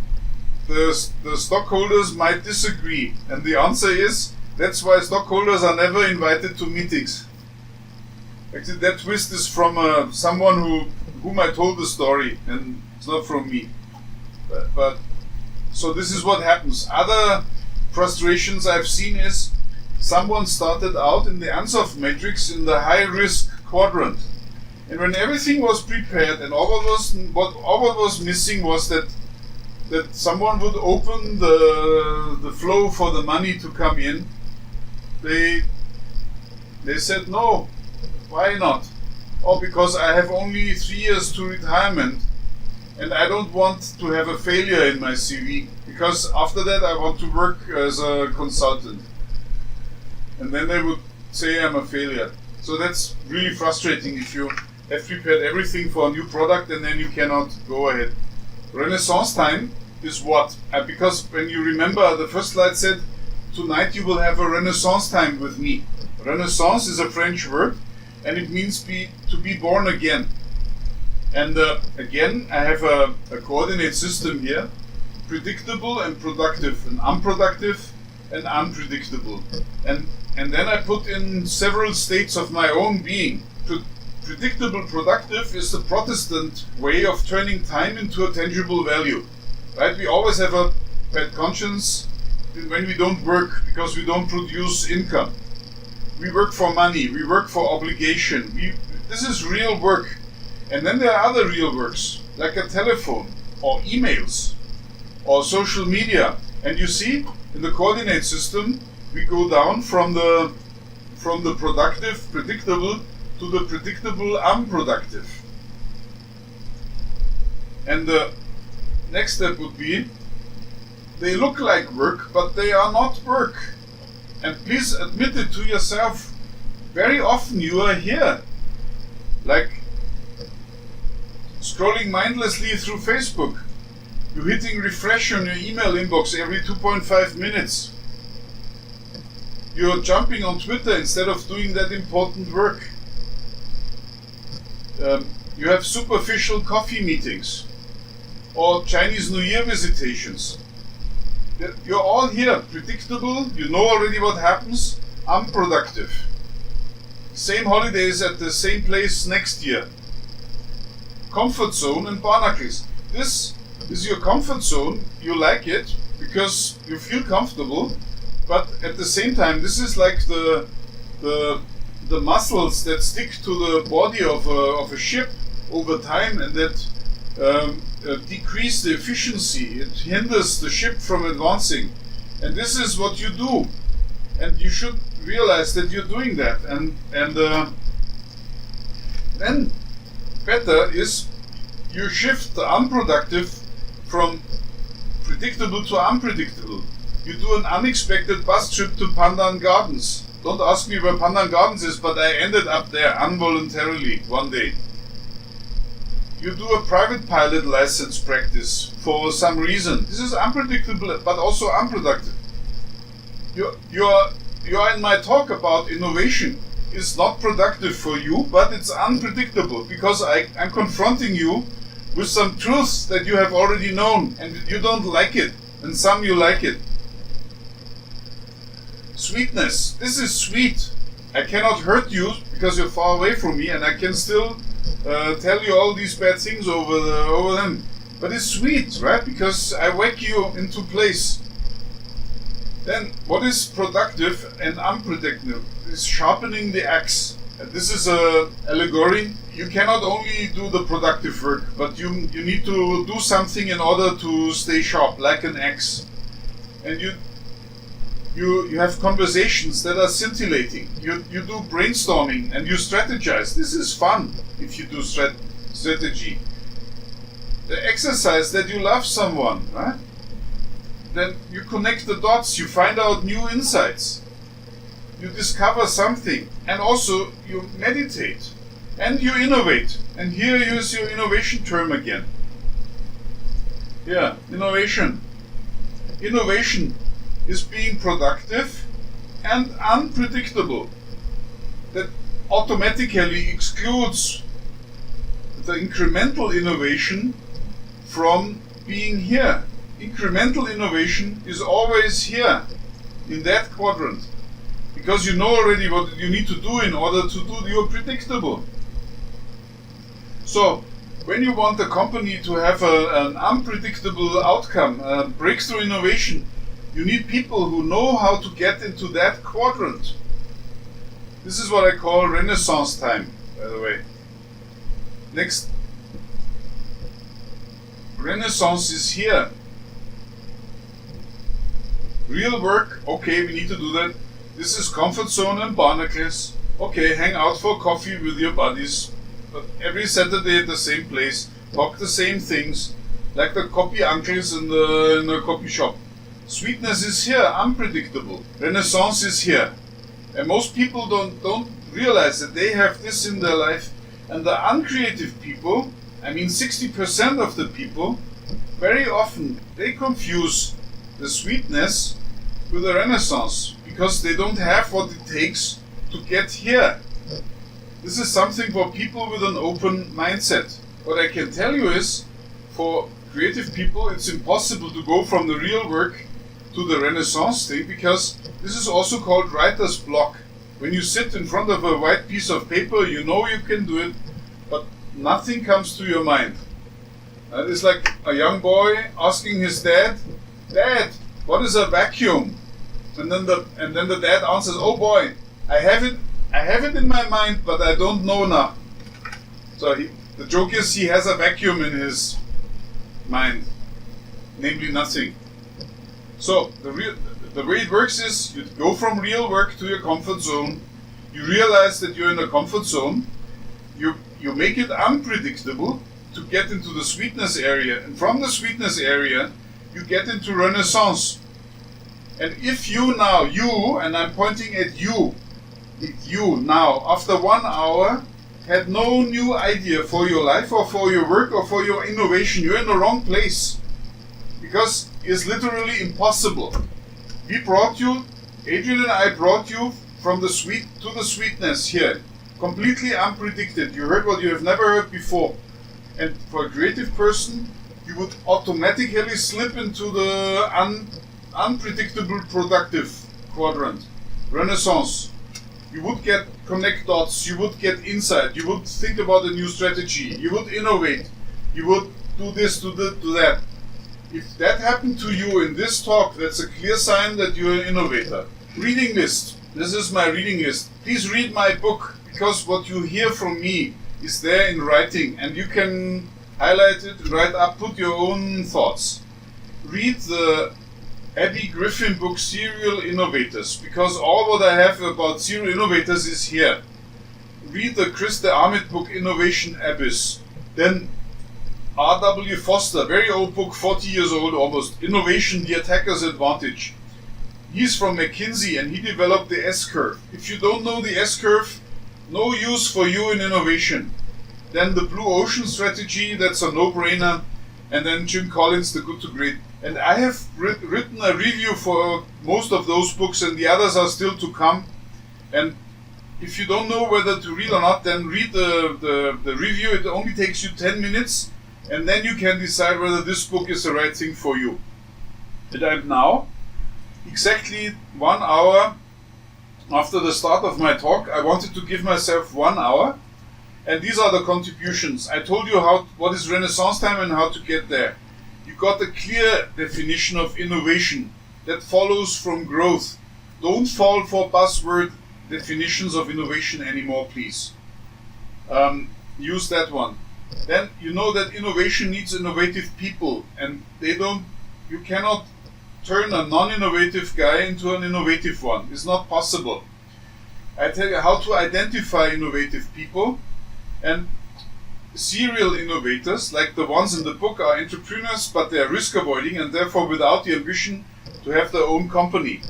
the stockholders might disagree, and the answer is that's why stockholders are never invited to meetings. Actually, that twist is from someone whom I told the story, and it's not from me. But so this is what happens. Other frustrations I've seen is someone started out in the Ansoff matrix in the high risk quadrant, and when everything was prepared and all what was missing was that someone would open the flow for the money to come in. They said no. Why not? Oh, because I have only 3 years to retirement and I don't want to have a failure in my CV, because after that I want to work as a consultant. And then they would say I'm a failure. So that's really frustrating if you have prepared everything for a new product and then you cannot go ahead. Renaissance time is what? Because when you remember, the first slide said, tonight you will have a Renaissance time with me. Renaissance is a French word, and it means to be born again. And again, I have a coordinate system here, predictable and productive, and unproductive and unpredictable. And then I put in several states of my own being. Predictable productive is the Protestant way of turning time into a tangible value. Right? We always have a bad conscience when we don't work because we don't produce income. We work for money, we work for obligation. This is real work. And then there are other real works, like a telephone, or emails, or social media. And you see, in the coordinate system, we go down from the productive, predictable, to the predictable, unproductive. And the next step would be, they look like work, but they are not work. And please admit it to yourself. Very often you are here, like scrolling mindlessly through Facebook. You're hitting refresh on your email inbox every 2.5 minutes. You're jumping on Twitter instead of doing that important work. You have superficial coffee meetings or Chinese New Year visitations. You're all here, predictable, you know already what happens, unproductive. Same holidays at the same place next year. Comfort zone and barnacles. This is your comfort zone, you like it because you feel comfortable, but at the same time this is like the muscles that stick to the body of a ship over time and that decrease the efficiency. It hinders the ship from advancing, and this is what you do, and you should realize that you're doing that. And then better is you shift the unproductive from predictable to unpredictable. You do an unexpected bus trip to Pandan Gardens. Don't ask me where Pandan Gardens is, but I ended up there involuntarily one day. You do a private pilot license practice for some reason. This is unpredictable, but also unproductive. You are in my talk about innovation. It's not productive for you, but it's unpredictable because I'm confronting you with some truths that you have already known, and you don't like it, and some you like it. Sweetness. This is sweet. I cannot hurt you because you're far away from me, and I can still tell you all these bad things over them. But it's sweet, right? Because I whack you into place. Then what is productive and unpredictable is sharpening the axe. And this is a allegory. You cannot only do the productive work, but you need to do something in order to stay sharp, like an axe. And you have conversations that are scintillating. You do brainstorming and you strategize. This is fun if you do strategy. The exercise that you love someone, right? Then you connect the dots, you find out new insights. You discover something, and also you meditate and you innovate. And here use your innovation term again. Yeah, innovation. Innovation is being productive and unpredictable. That automatically excludes the incremental innovation from being here. Incremental innovation is always here, in that quadrant, because you know already what you need to do in order to do your predictable. So, when you want a company to have an unpredictable outcome, a breakthrough innovation, you need people who know how to get into that quadrant. This is what I call Renaissance time, by the way. Next. Renaissance is here. Real work, okay, we need to do that. This is comfort zone and barnacles. Okay, hang out for coffee with your buddies. But every Saturday at the same place, talk the same things, like the copy uncles in the copy shop. Sweetness is here, unpredictable. Renaissance is here. And most people don't realize that they have this in their life. And the uncreative people, I mean 60% of the people, very often they confuse the sweetness with the Renaissance because they don't have what it takes to get here. This is something for people with an open mindset. What I can tell you is, for creative people, it's impossible to go from the real work to the Renaissance thing, because this is also called writer's block. When you sit in front of a white piece of paper, you know you can do it, but nothing comes to your mind. It's like a young boy asking his dad, "Dad, what is a vacuum?" And then the dad answers, "Oh boy, I have it in my mind, but I don't know now." So the joke is he has a vacuum in his mind, namely nothing. So the way it works is you go from real work to your comfort zone. You realize that you're in a comfort zone. You make it unpredictable to get into the sweetness area, and from the sweetness area you get into Renaissance. And if you now, and I'm pointing at you now, after 1 hour, had no new idea for your life or for your work or for your innovation, you're in the wrong place. Because it's literally impossible. We brought you, Adrian and I brought you from the sweet to the sweetness here. Completely unpredicted. You heard what you have never heard before. And for a creative person, you would automatically slip into the unpredictable productive quadrant. Renaissance. You would connect dots, you would get insight, you would think about a new strategy, you would innovate, you would do this, do that. If that happened to you in this talk, that's a clear sign that you're an innovator. Reading list. This is my reading list. Please read my book, because what you hear from me is there in writing, and you can highlight it, write up, put your own thoughts. Read the Abby Griffin book, Serial Innovators, because all what I have about serial innovators is here. Read the Chris de Armit book, Innovation Abyss. Then R.W. Foster, very old book, 40 years old almost, Innovation, the Attacker's Advantage. He's from McKinsey and he developed the S-curve. If you don't know the S-curve, no use for you in innovation. Then the Blue Ocean Strategy, that's a no-brainer. And then Jim Collins, The Good to Great. And I have written a review for most of those books, and the others are still to come. And if you don't know whether to read or not, then read the review. It only takes you 10 minutes, and then you can decide whether this book is the right thing for you. And I'm now exactly 1 hour after the start of my talk, I wanted to give myself 1 hour, and these are the contributions. I told you what is Renaissance time and how to get there. You got a clear definition of innovation that follows from growth. Don't fall for buzzword definitions of innovation anymore, please. Use that one. Then you know that innovation needs innovative people, and you cannot turn a non-innovative guy into an innovative one. It's not possible. I tell you how to identify innovative people, and serial innovators, like the ones in the book, are entrepreneurs, but they are risk avoiding and therefore without the ambition to have their own company.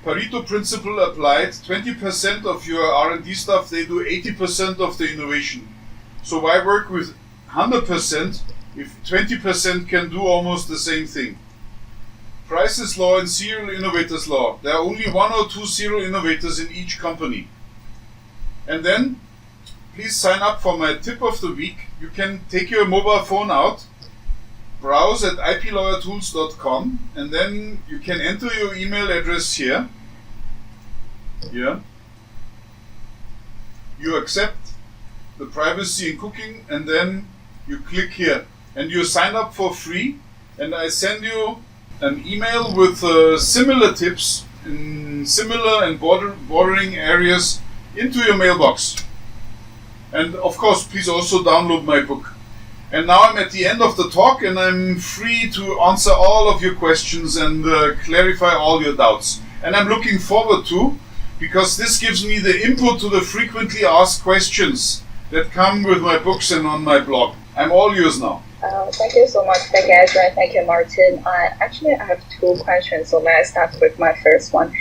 Pareto principle applied, 20% of your R&D stuff, they do 80% of the innovation. So why work with 100% if 20% can do almost the same thing? Price's Law and Serial Innovators Law. There are only 1 or 2 serial innovators in each company. And then, please sign up for my tip of the week. You can take your mobile phone out, browse at iplawyertools.com, and then you can enter your email address here. Here. You accept the privacy in cooking, and then you click here. And you sign up for free, and I send you an email with similar tips in similar and bordering areas into your mailbox. And of course, please also download my book. And now I'm at the end of the talk, and I'm free to answer all of your questions and clarify all your doubts. And I'm looking forward to, because this gives me the input to the frequently asked questions that come with my books and on my blog. I'm all yours now. Thank you so much. Thank you, Ezra. Thank you, Martin. I have 2 questions, so let us start with my first one.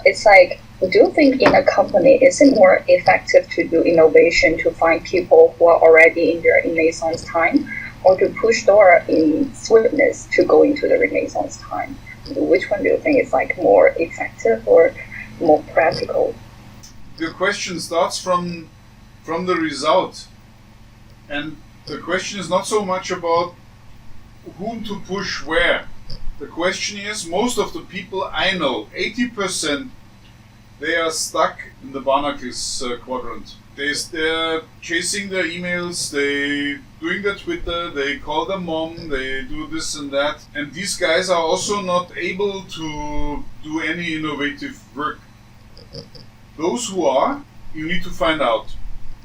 It's like, do you think in a company, is it more effective to do innovation to find people who are already in their Renaissance time, or to push door in swiftness to go into the Renaissance time? Which one do you think is like more effective or more practical? The question starts from the result, and the question is not so much about whom to push where. The question is, most of the people I know, 80%, they are stuck in the Barnacles quadrant. They're chasing their emails, they doing their Twitter, they call their mom, they do this and that. And these guys are also not able to do any innovative work. Those who are, you need to find out.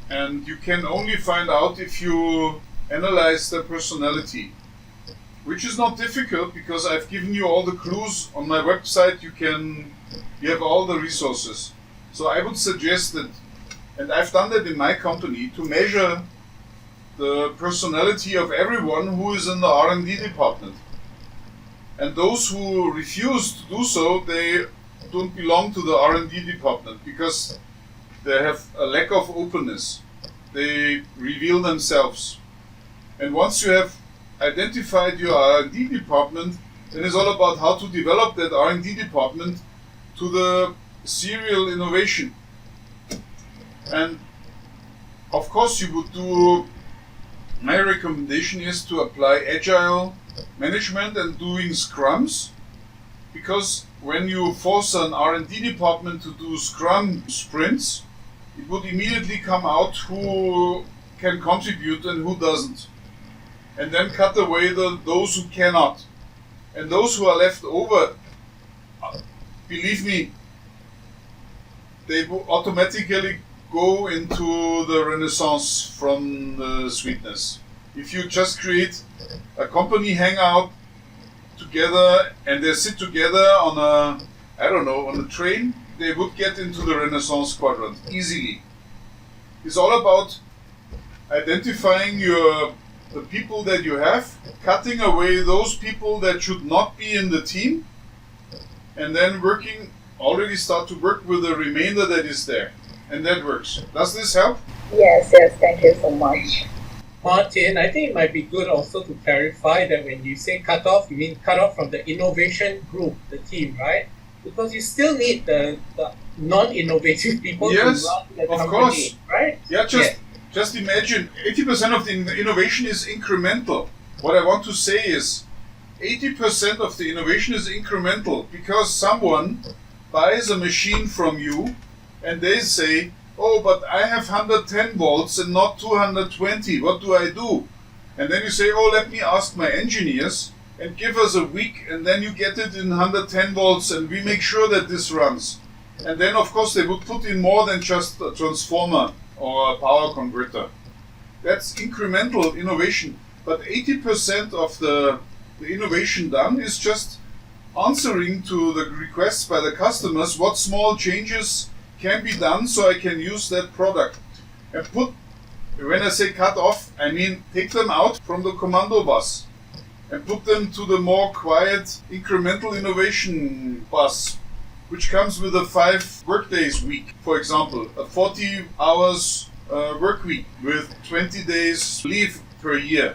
And you can only find out if you analyze their personality, which is not difficult because I've given you all the clues on my website. You have all the resources. So I would suggest that, and I've done that in my company, to measure the personality of everyone who is in the R&D department. And those who refuse to do so, they don't belong to the R&D department because they have a lack of openness. They reveal themselves. And once you have identified your R&D department, then it's all about how to develop that R&D department to the serial innovation. And of course you would do, my recommendation is to apply agile management and doing scrums, because when you force an R&D department to do scrum sprints, it would immediately come out who can contribute and who doesn't. And then cut away those who cannot. And those who are left over, believe me, they will automatically go into the Renaissance from the sweetness. If you just create a company hangout together and they sit together on a train, they would get into the Renaissance quadrant easily. It's all about identifying the people that you have, cutting away those people that should not be in the team, and then already start to work with the remainder that is there. And that works. Does this help? Yes, thank you so much. Martin, I think it might be good also to clarify that when you say cut off, you mean cut off from the innovation group, the team, right? Because you still need the non-innovative people to run the company, course. Right? Yeah, just imagine, 80% of the innovation is incremental. What I want to say is, 80% of the innovation is incremental because someone buys a machine from you and they say, oh, but I have 110 volts and not 220. What do I do? And then you say, oh, let me ask my engineers and give us a week, and then you get it in 110 volts and we make sure that this runs. And then, of course, they would put in more than just a transformer or a power converter. That's incremental innovation. But 80% of the innovation done is just answering to the requests by the customers, what small changes can be done so I can use that product. And when I say cut off, I mean take them out from the commando bus and put them to the more quiet incremental innovation bus, which comes with a 5 workdays week, for example, a 40 hours work week with 20 days leave per year.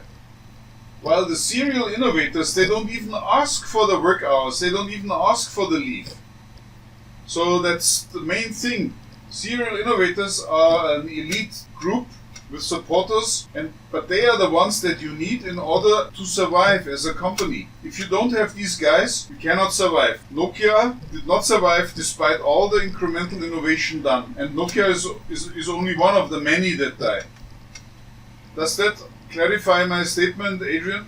While the serial innovators, they don't even ask for the work hours, they don't even ask for the leave. So that's the main thing. Serial innovators are an elite group with supporters, but they are the ones that you need in order to survive as a company. If you don't have these guys, you cannot survive. Nokia did not survive despite all the incremental innovation done. And Nokia is only one of the many that die. Does that clarify my statement, Adrian?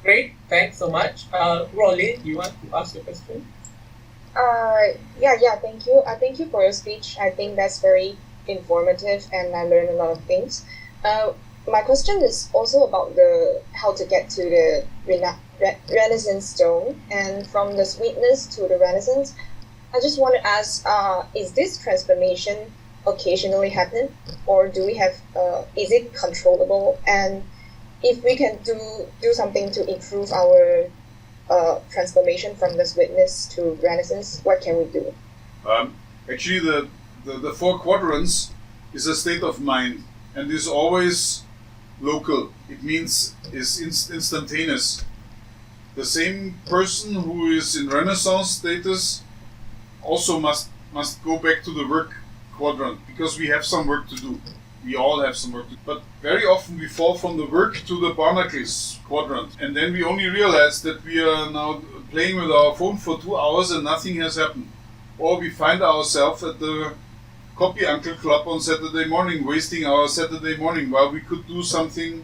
Great, thanks so much. Rolin, you want to ask a question? Yeah, thank you. Thank you for your speech. I think that's very informative and I learned a lot of things. My question is also about how to get to the Renaissance stone, and from the sweetness to the Renaissance. I just want to ask, is this transformation occasionally happen, or do we have? Is it controllable? And if we can do something to improve our transformation from the sweetness to Renaissance, what can we do? Actually, the 4 quadrants is a state of mind and is always local. It means is instantaneous. The same person who is in Renaissance status also must go back to the work quadrant, because we have some work to do. We all have some work to do. But very often we fall from the work to the barnacles quadrant, and then we only realize that we are now playing with our phone for 2 hours and nothing has happened. Or we find ourselves at the Copy Uncle Club on Saturday morning, wasting our Saturday morning, while we could do something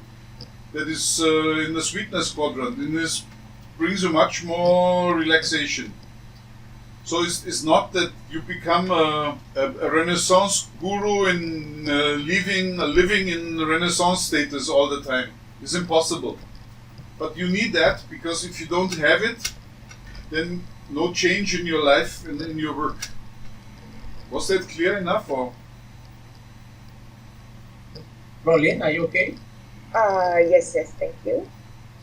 that is in the sweetness quadrant. And this brings you much more relaxation. So it's not that you become a Renaissance guru in living in Renaissance status all the time. It's impossible. But you need that, because if you don't have it, then no change in your life and in your work. Was that clear enough? Or? Rolin, are you okay? Yes, thank you.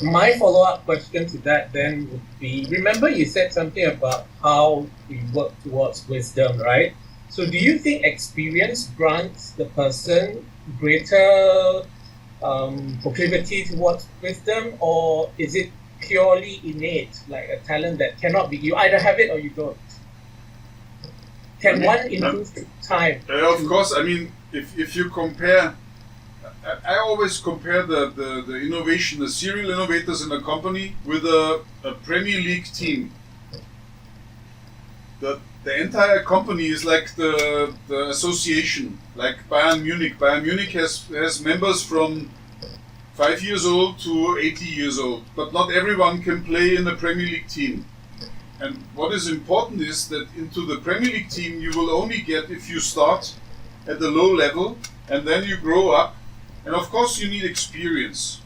My follow-up question to that then would be, remember you said something about how we work towards wisdom, right? So do you think experience grants the person greater proclivity towards wisdom, or is it purely innate, like a talent that cannot be, you either have it or you don't? Can one improve time? Of course, I mean, if you compare, I always compare the innovation, the serial innovators in a company with a Premier League team. The entire company is like the association, like Bayern Munich. Bayern Munich has members from 5 years old to 80 years old, but not everyone can play in the Premier League team. And what is important is that into the Premier League team you will only get if you start at the low level and then you grow up. And of course you need experience.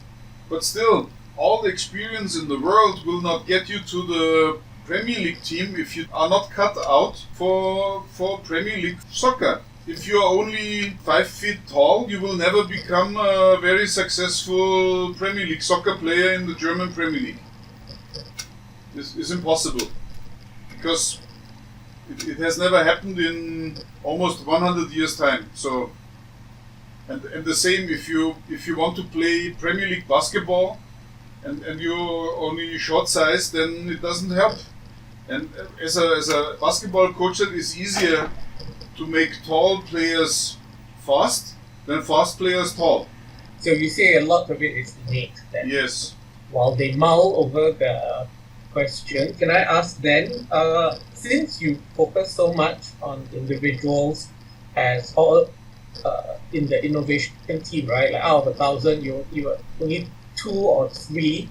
But still, all the experience in the world will not get you to the Premier League team if you are not cut out for Premier League soccer. If you are only 5 feet tall, you will never become a very successful Premier League soccer player in the German Premier League. It's impossible. Because it has never happened in almost 100 years' time. So, and the same if you want to play Premier League basketball and you're only short size, then it doesn't help. And as a basketball coach, it is easier to make tall players fast than fast players tall. So you say a lot of it is innate then? Yes. While they mull over the question. Can I ask then, since you focus so much on individuals as all in the innovation team, right? Like out of 1,000, you only 2 or 3.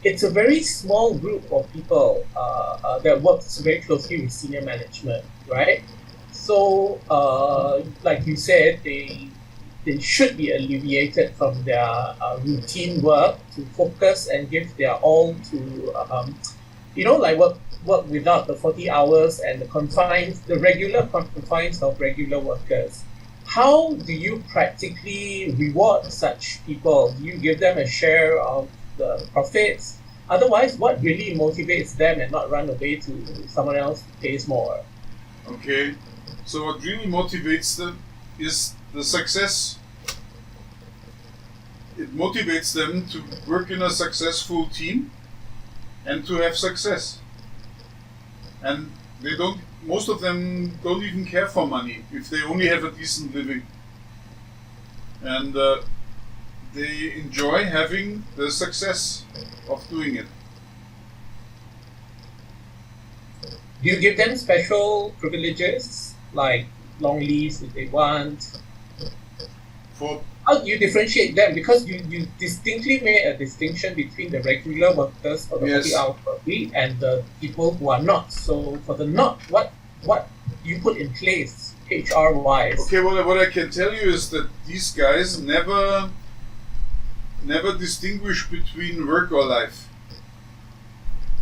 It's a very small group of people that works very closely with senior management, right? So, like you said, they should be alleviated from their routine work to focus and give their all to, like work without the 40 hours and the regular confines of regular workers. How do you practically reward such people? Do you give them a share of the profits? Otherwise, what really motivates them and not run away to someone else who pays more? Okay, so what really motivates them is the success. It motivates them to work in a successful team and to have success. And most of them don't even care for money if they only have a decent living. And they enjoy having the success of doing it. Do you give them special privileges, like long leaves if they want? How do you differentiate them? Because you distinctly made a distinction between the regular workers for the 40 hours per week and the people who are not. So for the not, what you put in place HR-wise? Okay, well, what I can tell you is that these guys never distinguish between work or life.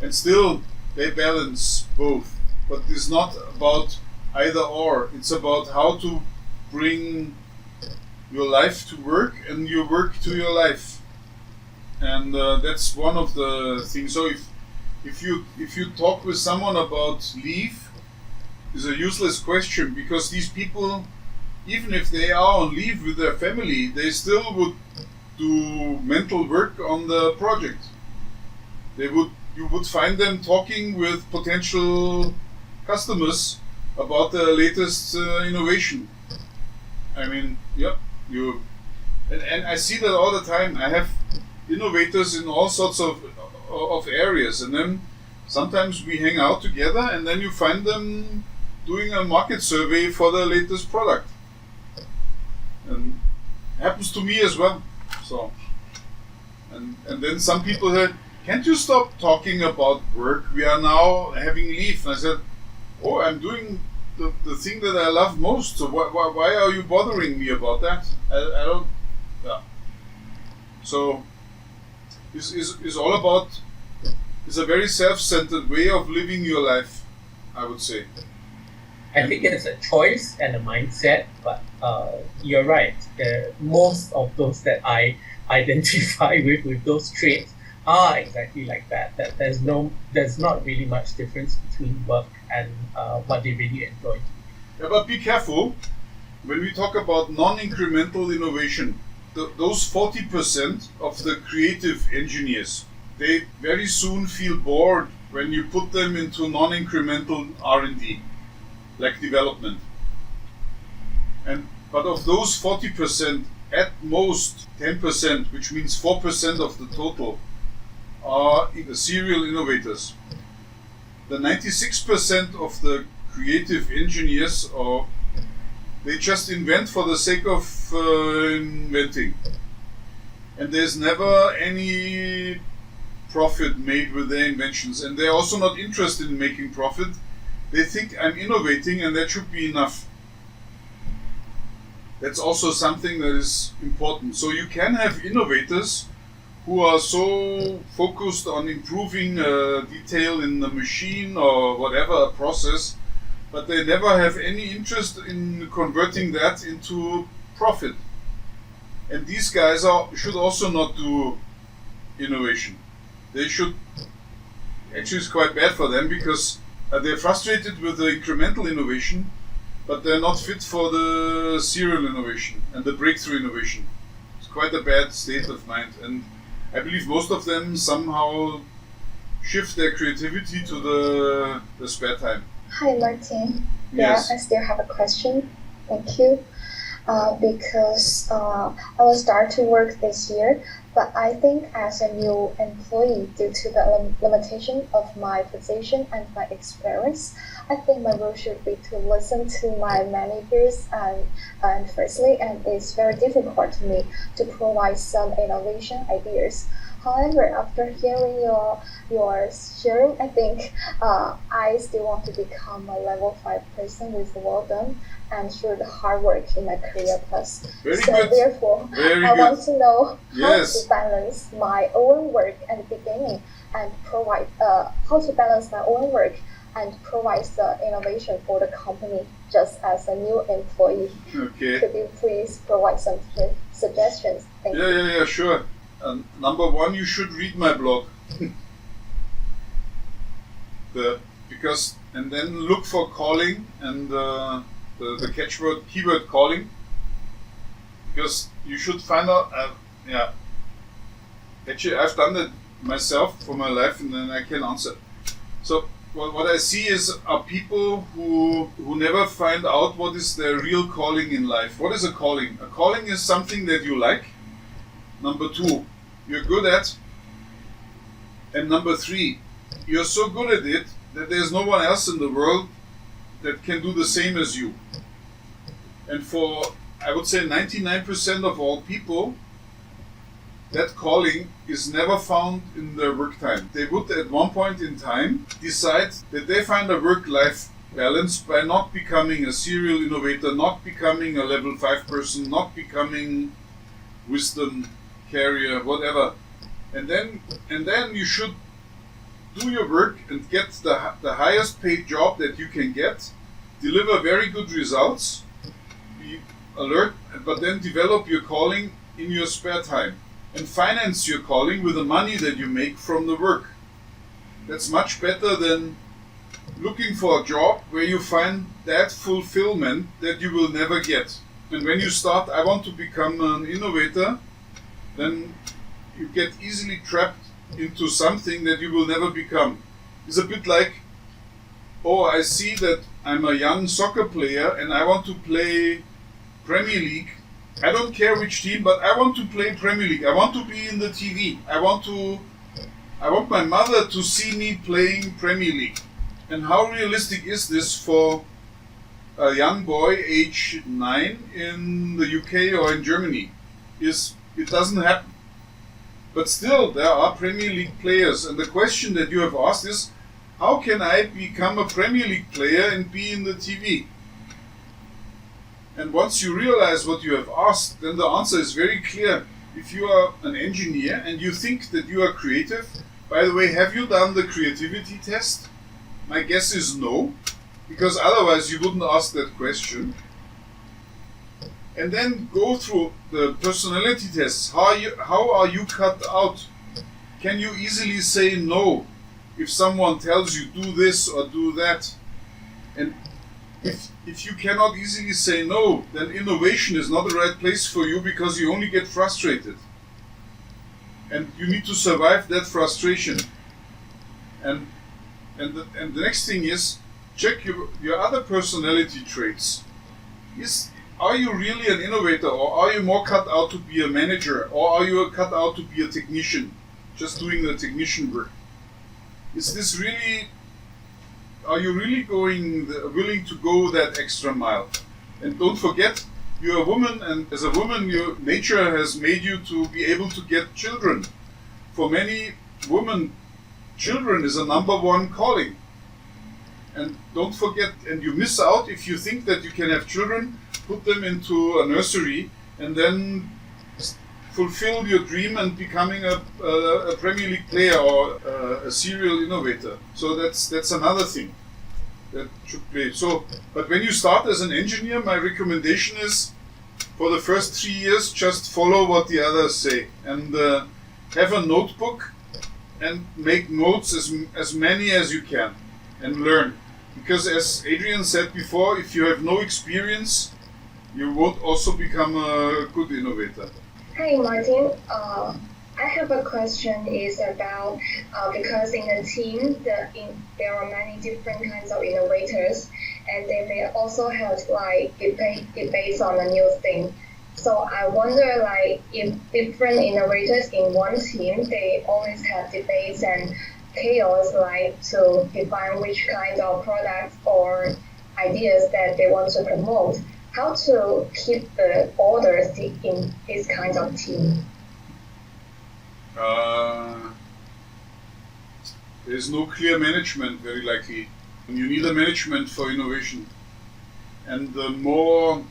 And still, they balance both. But it's not about either or. It's about how to bring your life to work and your work to your life. And that's one of the things. So if you talk with someone about leave, it's a useless question, because these people, even if they are on leave with their family, they still would do mental work on the project. You would find them talking with potential customers about the latest innovation. I mean, yep, and I see that all the time. I have innovators in all sorts of areas, and then sometimes we hang out together, and then you find them doing a market survey for the latest product. And it happens to me as well. So, and then some people said, "Can't you stop talking about work? We are now having leave." And I said, "Oh, I'm doing the thing that I love most. So why are you bothering me about that? I don't." Yeah. So it's all about. It's a very self-centered way of living your life, I would say. I think it's a choice and a mindset, but you're right. Most of those that I identify with those traits are exactly like that. That there's not really much difference between work and what they really enjoy. Yeah, but be careful when we talk about non-incremental innovation. Those 40% of the creative engineers, they very soon feel bored when you put them into non-incremental R&D, like development. But of those 40%, at most 10%, which means 4% of the total, are serial innovators. The 96% of the creative engineers, they just invent for the sake of inventing. And there's never any profit made with their inventions. And they're also not interested in making profit. They think, I'm innovating and that should be enough. That's also something that is important. So you can have innovators who are so focused on improving detail in the machine or whatever, a process, but they never have any interest in converting that into profit. And these guys should also not do innovation. They should, actually it's quite bad for them, because they're frustrated with the incremental innovation, but they're not fit for the serial innovation and the breakthrough innovation. It's quite a bad state of mind. And I believe most of them somehow shift their creativity to the spare time. Hi, Martin. Yes. Yeah, I still have a question. Thank you. Because I will start to work this year, but I think as a new employee, due to the limitation of my position and my experience, I think my role should be to listen to my managers and firstly, and it's very difficult to me to provide some innovation ideas. However, after hearing your sharing, I think I still want to become a level 5 person with well done and through the hard work in my career plus. Very So good. therefore, Very I good. want to know how Yes. to balance my own work at the beginning and provide how to balance my own work and provide the innovation for the company just as a new employee. Okay. Could you please provide some suggestions? Thank you. Yeah, sure. Number one, you should read my blog. And then look for calling and the keyword calling, because you should find out. Actually, I've done that myself for my life, and then I can answer. So what I see are people who never find out what is their real calling in life. What is a calling? A calling is something that you like. Number two, you're good at. And number three, you're so good at it that there's no one else in the world that can do the same as you. And for, I would say, 99% of all people, that calling is never found in their work time. They would at one point in time decide that they find a work-life balance by not becoming a serial innovator, not becoming a level 5 person, not becoming wisdom carrier, whatever. And then you should do your work and get the highest paid job that you can get, deliver very good results, be alert, but then develop your calling in your spare time and finance your calling with the money that you make from the work. That's much better than looking for a job where you find that fulfillment that you will never get. And when you start, I want to become an innovator, then you get easily trapped into something that you will never become. It's a bit like, oh, I see that I'm a young soccer player and I want to play Premier League. I don't care which team, but I want to play Premier League. I want to be in the TV. I want my mother to see me playing Premier League. And how realistic is this for a young boy age 9 in the UK or in Germany? It doesn't happen. But still, there are Premier League players. And the question that you have asked is, how can I become a Premier League player and be in the TV? And once you realize what you have asked, then the answer is very clear. If you are an engineer and you think that you are creative, by the way, have you done the creativity test? My guess is no, because otherwise you wouldn't ask that question. And then go through the personality tests. How are you cut out? Can you easily say no if someone tells you do this or do that? And if you cannot easily say no, then innovation is not the right place for you, because you only get frustrated. And you need to survive that frustration. And the next thing is, check your other personality traits. Are you really an innovator, or are you more cut out to be a manager, or are you cut out to be a technician, just doing the technician work? Are you really willing to go that extra mile? And don't forget, you're a woman, and as a woman, your nature has made you to be able to get children. For many women, children is a number one calling. And don't forget, and you miss out if you think that you can have children, put them into a nursery, and then fulfill your dream and becoming a Premier League player or a serial innovator. So that's another thing that should play. So, but when you start as an engineer, my recommendation is, for the first 3 years, just follow what the others say, and have a notebook and make notes as many as you can, and learn. Because as Adrian said before, if you have no experience, you won't also become a good innovator. Hi, Martin. I have a question is about because in a team there are many different kinds of innovators, and they may also have like debates on a new thing. So I wonder like if different innovators in one team, they always have debates and chaos like to define which kind of products or ideas that they want to promote. How to keep the order in this kind of team? There's no clear management, very likely. You need a management for innovation. And the more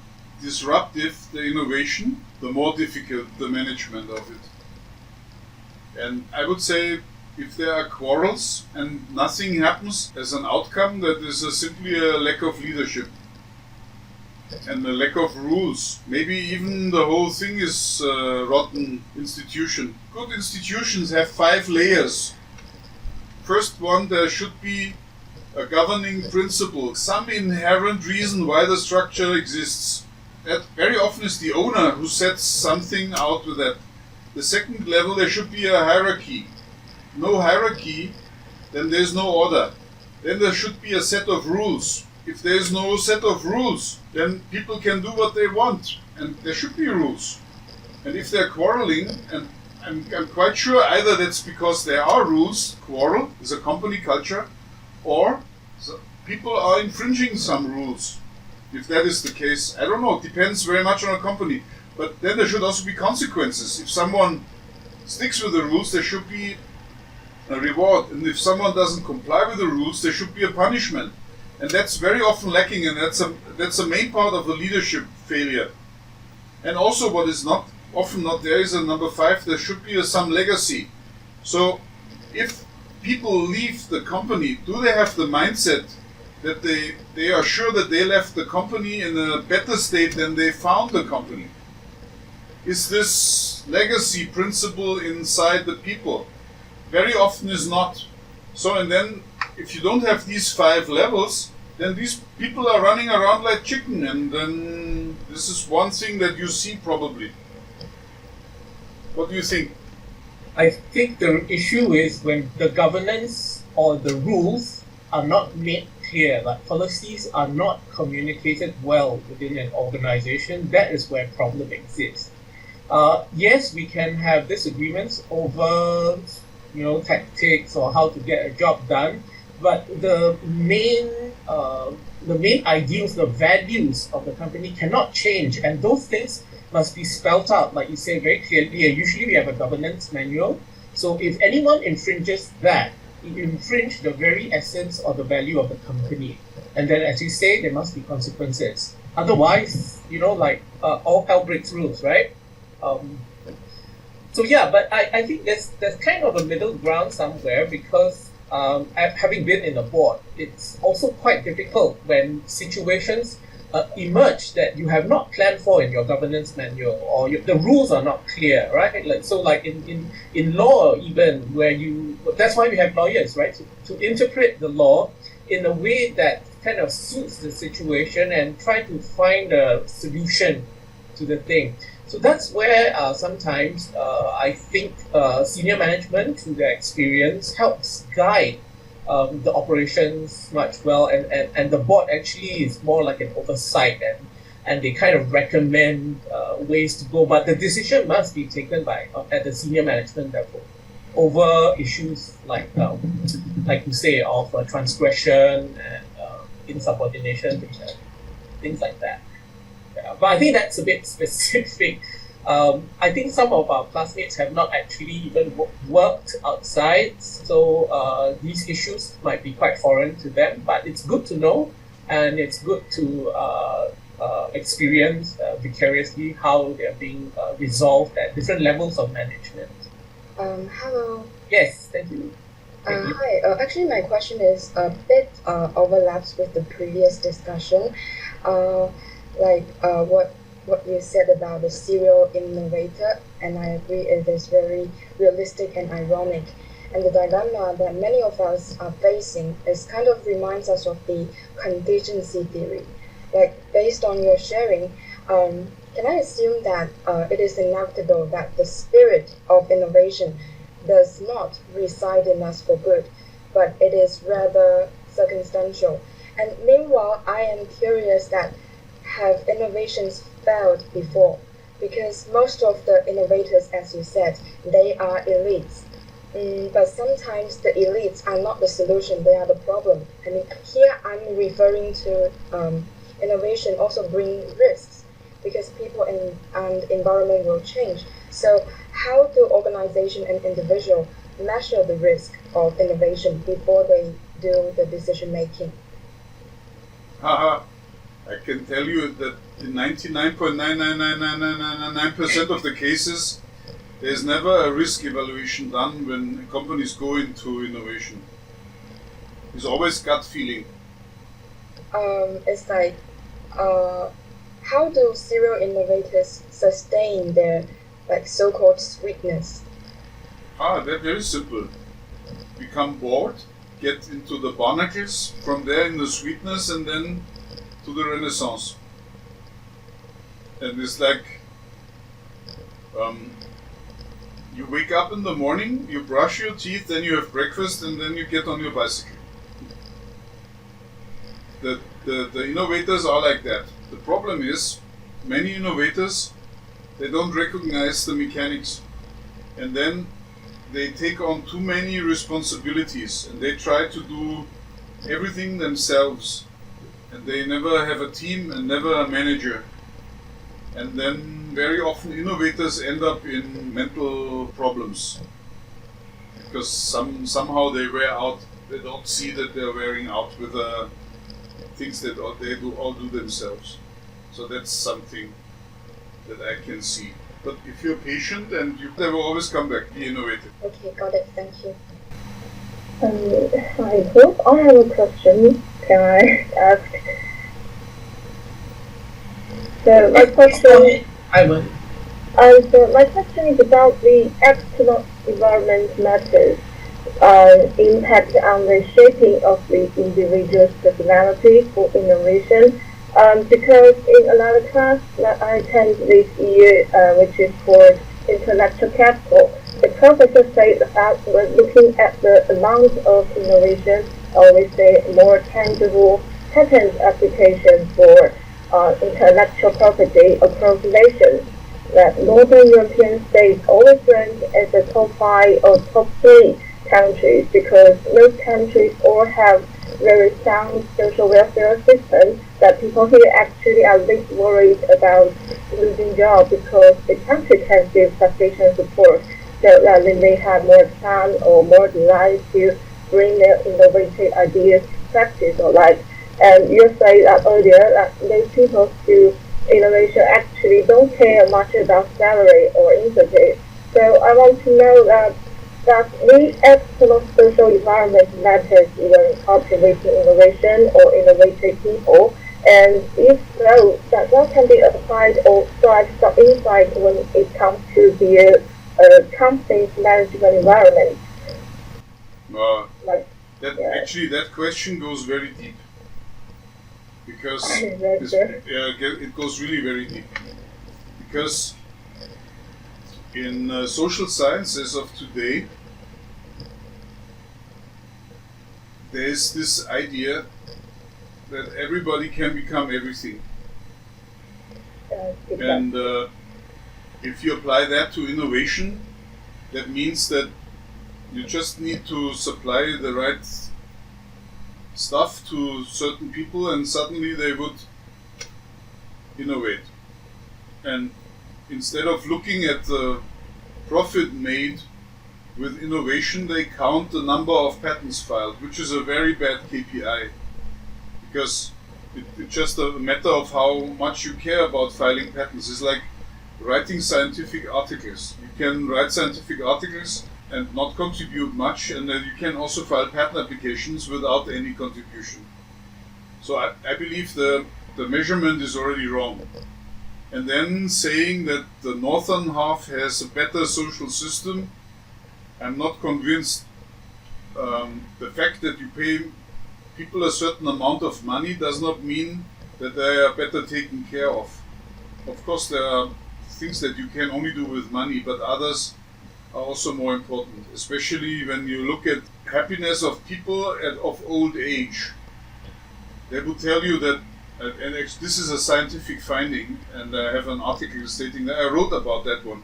disruptive the innovation, the more difficult the management of it. And I would say if there are quarrels and nothing happens as an outcome, that is simply a lack of leadership and a lack of rules. Maybe even the whole thing is a rotten institution. Good institutions have 5 layers. First one, there should be a governing principle, some inherent reason why the structure exists. That very often is the owner who sets something out with that. The second level, there should be a hierarchy. No hierarchy, then there's no order. Then there should be a set of rules. If there's no set of rules, then people can do what they want, and there should be rules. And if they're quarreling, and I'm quite sure either that's because there are rules, quarrel is a company culture, or people are infringing some rules. If that is the case, I don't know, it depends very much on a company. But then there should also be consequences. If someone sticks with the rules, there should be a reward. And if someone doesn't comply with the rules, there should be a punishment. And that's very often lacking, and that's a main part of the leadership failure. And also what is not often not there is a number 5, there should be some legacy. So if people leave the company, do they have the mindset that they are sure that they left the company in a better state than they found the company? Is this legacy principle inside the people? Very often is not. So, and then if you don't have these 5 levels, then these people are running around like chicken, and then this is one thing that you see probably. What do you think? I think the issue is when the governance or the rules are not made clear, like policies are not communicated well within an organization. That is where problem exists. Yes, we can have disagreements over, tactics or how to get a job done, but the main ideals, the values of the company cannot change, and those things must be spelled out, like you say, very clearly. Usually we have a governance manual, so if anyone infringes that, it infringes the very essence or the value of the company. And then, as you say, there must be consequences. Otherwise, all hell breaks loose, right? But I think there's kind of a middle ground somewhere, because having been in a board, it's also quite difficult when situations emerge that you have not planned for in your governance manual, or the rules are not clear, right? Like in law, even where that's why we have lawyers, right? To interpret the law in a way that kind of suits the situation and try to find a solution to the thing. So that's where sometimes I think senior management, through their experience, helps guide the operations much well, and the board actually is more like an oversight, and they kind of recommend ways to go, but the decision must be taken by at the senior management level over issues like you say, of transgression and insubordination, things like that. Yeah, but I think that's a bit specific. I think some of our classmates have not actually even worked outside, so these issues might be quite foreign to them, but it's good to know, and it's good to experience vicariously how they're being resolved at different levels of management. Hello. Yes, thank you. Hi. Actually, my question is a bit overlaps with the previous discussion. What you said about the serial innovator, and I agree it is very realistic and ironic. And the dilemma that many of us are facing is kind of reminds us of the contingency theory. Like, based on your sharing, can I assume that it is inevitable that the spirit of innovation does not reside in us for good, but it is rather circumstantial, And meanwhile, I am curious that have innovations failed before? Because most of the innovators, as you said, they are elites. But sometimes the elites are not the solution, they are the problem. I mean, here I'm referring to innovation also bring risks because people and environment will change. So how do organization and individual measure the risk of innovation before they do the decision making? Haha, I can tell you that in 99.99999% of the cases, there's never a risk evaluation done when companies go into innovation. It's always gut feeling. It's like, how do serial innovators sustain their like so-called sweetness? That's very simple. Become bored, get into the barnacles, from there in the sweetness, and then to the renaissance. And it's like you wake up in the morning, you brush your teeth, then you have breakfast, and then you get on your bicycle. The innovators are like that. The problem is, many innovators, they don't recognize the mechanics. And then they take on too many responsibilities, and they try to do everything themselves. And they never have a team and never a manager. And then very often innovators end up in mental problems because somehow they wear out. They don't see that they're wearing out with things that they all do themselves. So that's something that I can see. But if you're patient and they will always come back, be innovative. Okay, got it. Thank you. Hi, Hope. I have a question. Can I ask? So my question. So my question is about the external environment matters impact on the shaping of the individual's personality for innovation. Because in another class that I attend this year, which is called Intellectual Capital, the professor said that when looking at the amount of innovation, or we say more tangible patent application for intellectual property across nations, that Northern European states always rank as the top 5 or top 3 countries because those countries all have very sound social welfare system that people here actually are least worried about losing jobs because the country can give sufficient support so that then they have more time or more desire to bring their innovative ideas to practice or life. And you said that earlier that those people who innovation actually don't care much about salary or incentive. So I want to know that the external social environment matters when cultivating innovation or innovative people, and if so, that can be applied or drive some insight when it comes to the company's management environment. Actually, that question goes very deep. Because it goes really very deep. Because in social sciences of today, there is this idea that everybody can become everything. And if you apply that to innovation, that means that you just need to supply the right stuff to certain people and suddenly they would innovate. And instead of looking at the profit made with innovation, they count the number of patents filed, which is a very bad KPI because it's just a matter of how much you care about filing patents. It's like writing scientific articles. You can write scientific articles and not contribute much, and then you can also file patent applications without any contribution. So I believe the measurement is already wrong. And then saying that the northern half has a better social system, I'm not convinced. The fact that you pay people a certain amount of money does not mean that they are better taken care of. Of course, there are things that you can only do with money, but others are also more important, especially when you look at happiness of people of old age. they would tell you that, and actually this is a scientific finding, and I have an article stating that I wrote about that one.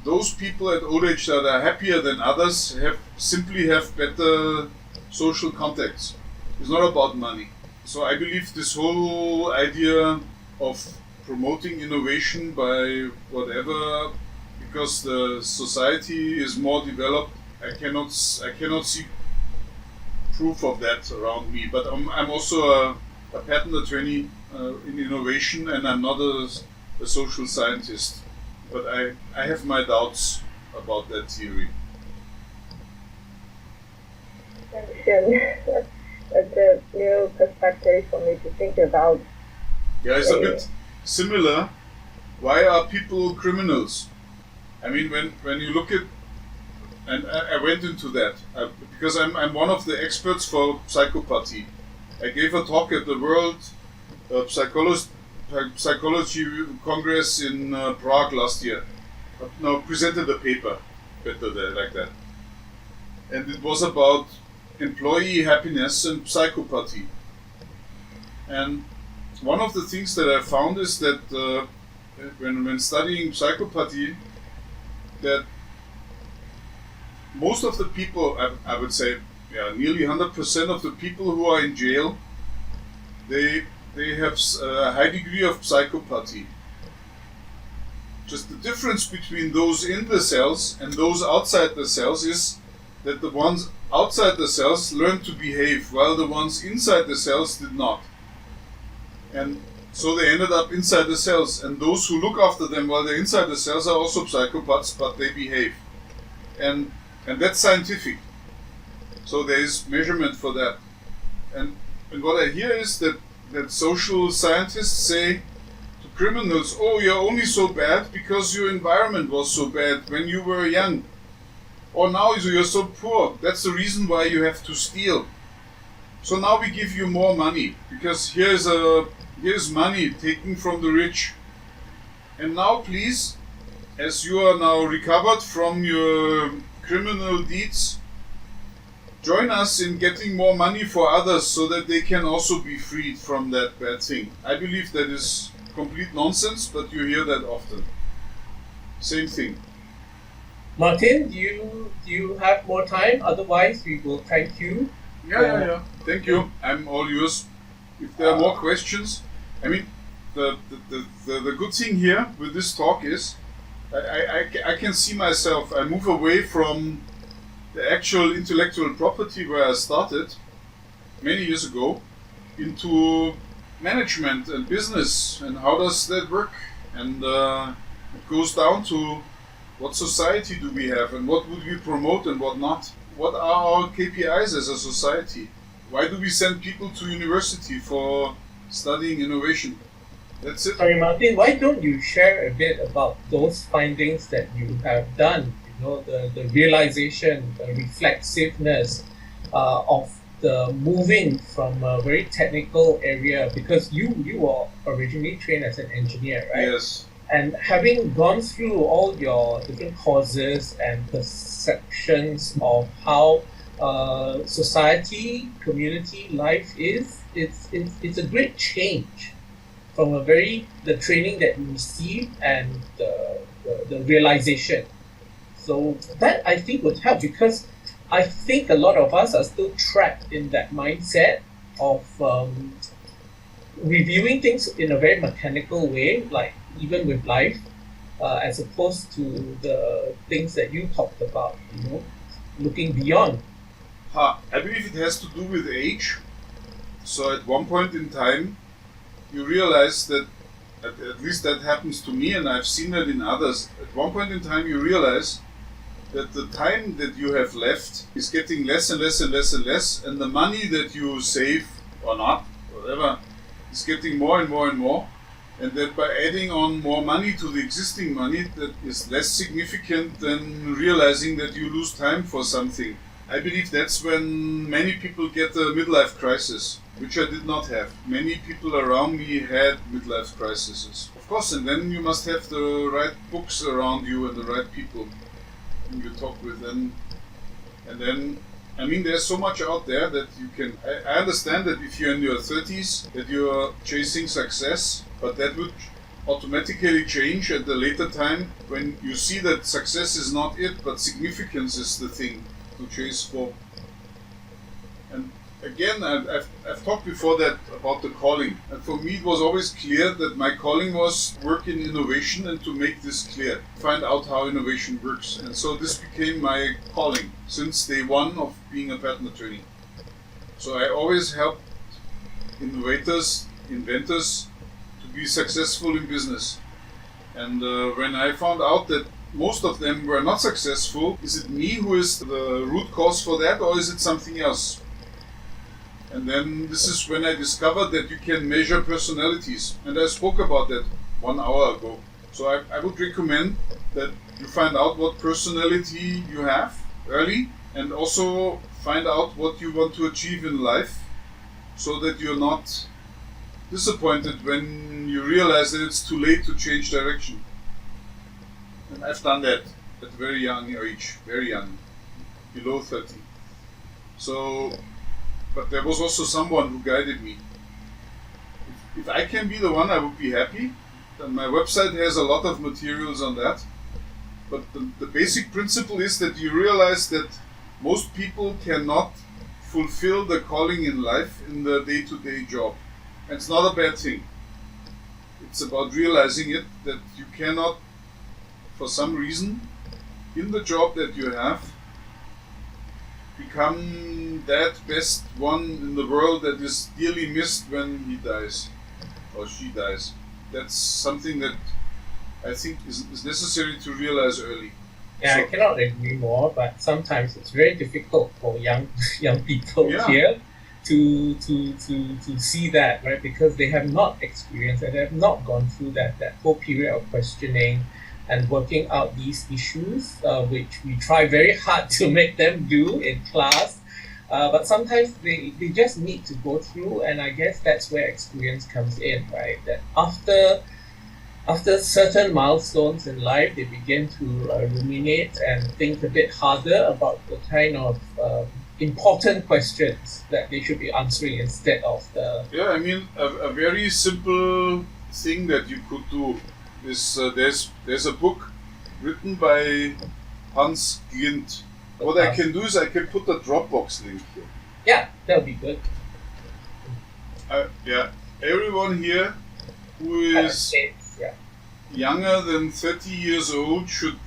Those people at old age that are happier than others simply have better social contacts. It's not about money. So I believe this whole idea of promoting innovation by whatever, because the society is more developed, I cannot see proof of that around me. But I'm also a patent attorney in innovation, and I'm not a social scientist. But I have my doubts about that theory. That's good. That's a new perspective for me to think about. Yeah, it's a bit similar. Why are people criminals? I mean, when you look at, and I went into that because I'm one of the experts for psychopathy. I gave a talk at the World Psychology Congress in Prague last year. No, presented a paper, better like that, and it was about employee happiness and psychopathy. And one of the things that I found is that when studying psychopathy, that most of the people, I would say, nearly 100% of the people who are in jail, they have a high degree of psychopathy. Just the difference between those in the cells and those outside the cells is that the ones outside the cells learned to behave, while the ones inside the cells did not. And so they ended up inside the cells, and those who look after them while they're inside the cells are also psychopaths, but they behave. And that's scientific. So there is measurement for that. And what I hear is that social scientists say to criminals, oh, you're only so bad because your environment was so bad when you were young. Or now you're so poor, that's the reason why you have to steal. So now we give you more money, because here's money taken from the rich. And now please, as you are now recovered from your criminal deeds, join us in getting more money for others so that they can also be freed from that bad thing. I believe that is complete nonsense, but you hear that often. Same thing. Martin, do you have more time? Otherwise, we will thank you. Yeah. Thank you. I'm all yours. If there are more questions, I mean, the good thing here with this talk is I can see myself. I move away from the actual intellectual property where I started many years ago into management and business, and how does that work? And it goes down to what society do we have, and what would we promote and what not? What are our KPIs as a society? Why do we send people to university for studying innovation? That's it. Sorry, Martin, why don't you share a bit about those findings that you have done? You know, the realization, the reflexiveness of the moving from a very technical area, because you were originally trained as an engineer, right? Yes. And having gone through all your different courses and perceptions of how society, community life is, it's a great change from the training that you received and the realization. So that I think would help, because I think a lot of us are still trapped in that mindset of reviewing things in a very mechanical way, like even with life, as opposed to the things that you talked about, you know, looking beyond. I believe it has to do with age. So at one point in time, you realize that, at least that happens to me, and I've seen that in others. At one point in time, you realize that the time that you have left is getting less and less and less and less, and the money that you save or not, whatever, is getting more and more and more. And that by adding on more money to the existing money, that is less significant than realizing that you lose time for something. I believe that's when many people get a midlife crisis, which I did not have. Many people around me had midlife crises. Of course, and then you must have the right books around you and the right people whom you talk with. And then I mean, there's so much out there that you can. I understand that if you're in your 30s, that you're chasing success, but that would automatically change at the later time when you see that success is not it, but significance is the thing to chase for. And again, I've talked before that about the calling. And for me, it was always clear that my calling was work in innovation, and to make this clear, find out how innovation works. And so this became my calling since day one of being a patent attorney. So I always helped innovators, inventors, to be successful in business. And when I found out that most of them were not successful, is it me who is the root cause for that, or is it something else? And then this is when I discovered that you can measure personalities. And I spoke about that 1 hour ago. So I would recommend that you find out what personality you have early, and also find out what you want to achieve in life, so that you're not disappointed when you realize that it's too late to change direction. And I've done that at a very young age, very young, below 30. So, but there was also someone who guided me. If I can be the one, I would be happy. And my website has a lot of materials on that. But the basic principle is that you realize that most people cannot fulfill the calling in life in the day-to-day job. And it's not a bad thing. It's about realizing it, that you cannot, for some reason, in the job that you have, become that best one in the world that is dearly missed when he dies or she dies. That's something that I think is necessary to realize early. Yeah, So- I cannot agree more, but sometimes it's very difficult for young people Yeah. here to see that, right? Because they have not experienced and they have not gone through that whole period of questioning and working out these issues, which we try very hard to make them do in class. But sometimes they just need to go through, and I guess that's where experience comes in, right? That after certain milestones in life, they begin to ruminate and think a bit harder about the kind of important questions that they should be answering instead of the... Yeah, I mean, a very simple thing that you could do is there's a book written by Hans Glint. What I can do is I can put a Dropbox link here. Yeah, that would be good. Yeah, everyone here who is Yeah. younger than 30 years old should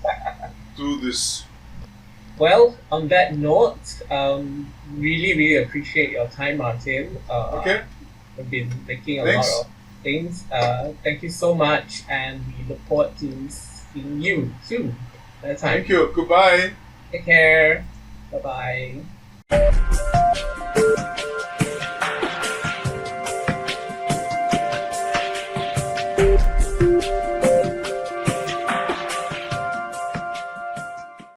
do this. Well, on that note, really appreciate your time, Martin. Okay, We've been making a Thanks. lot of things. Thank you so much, and we look forward to seeing you soon. That time. thank you. Goodbye. Take care. Bye bye.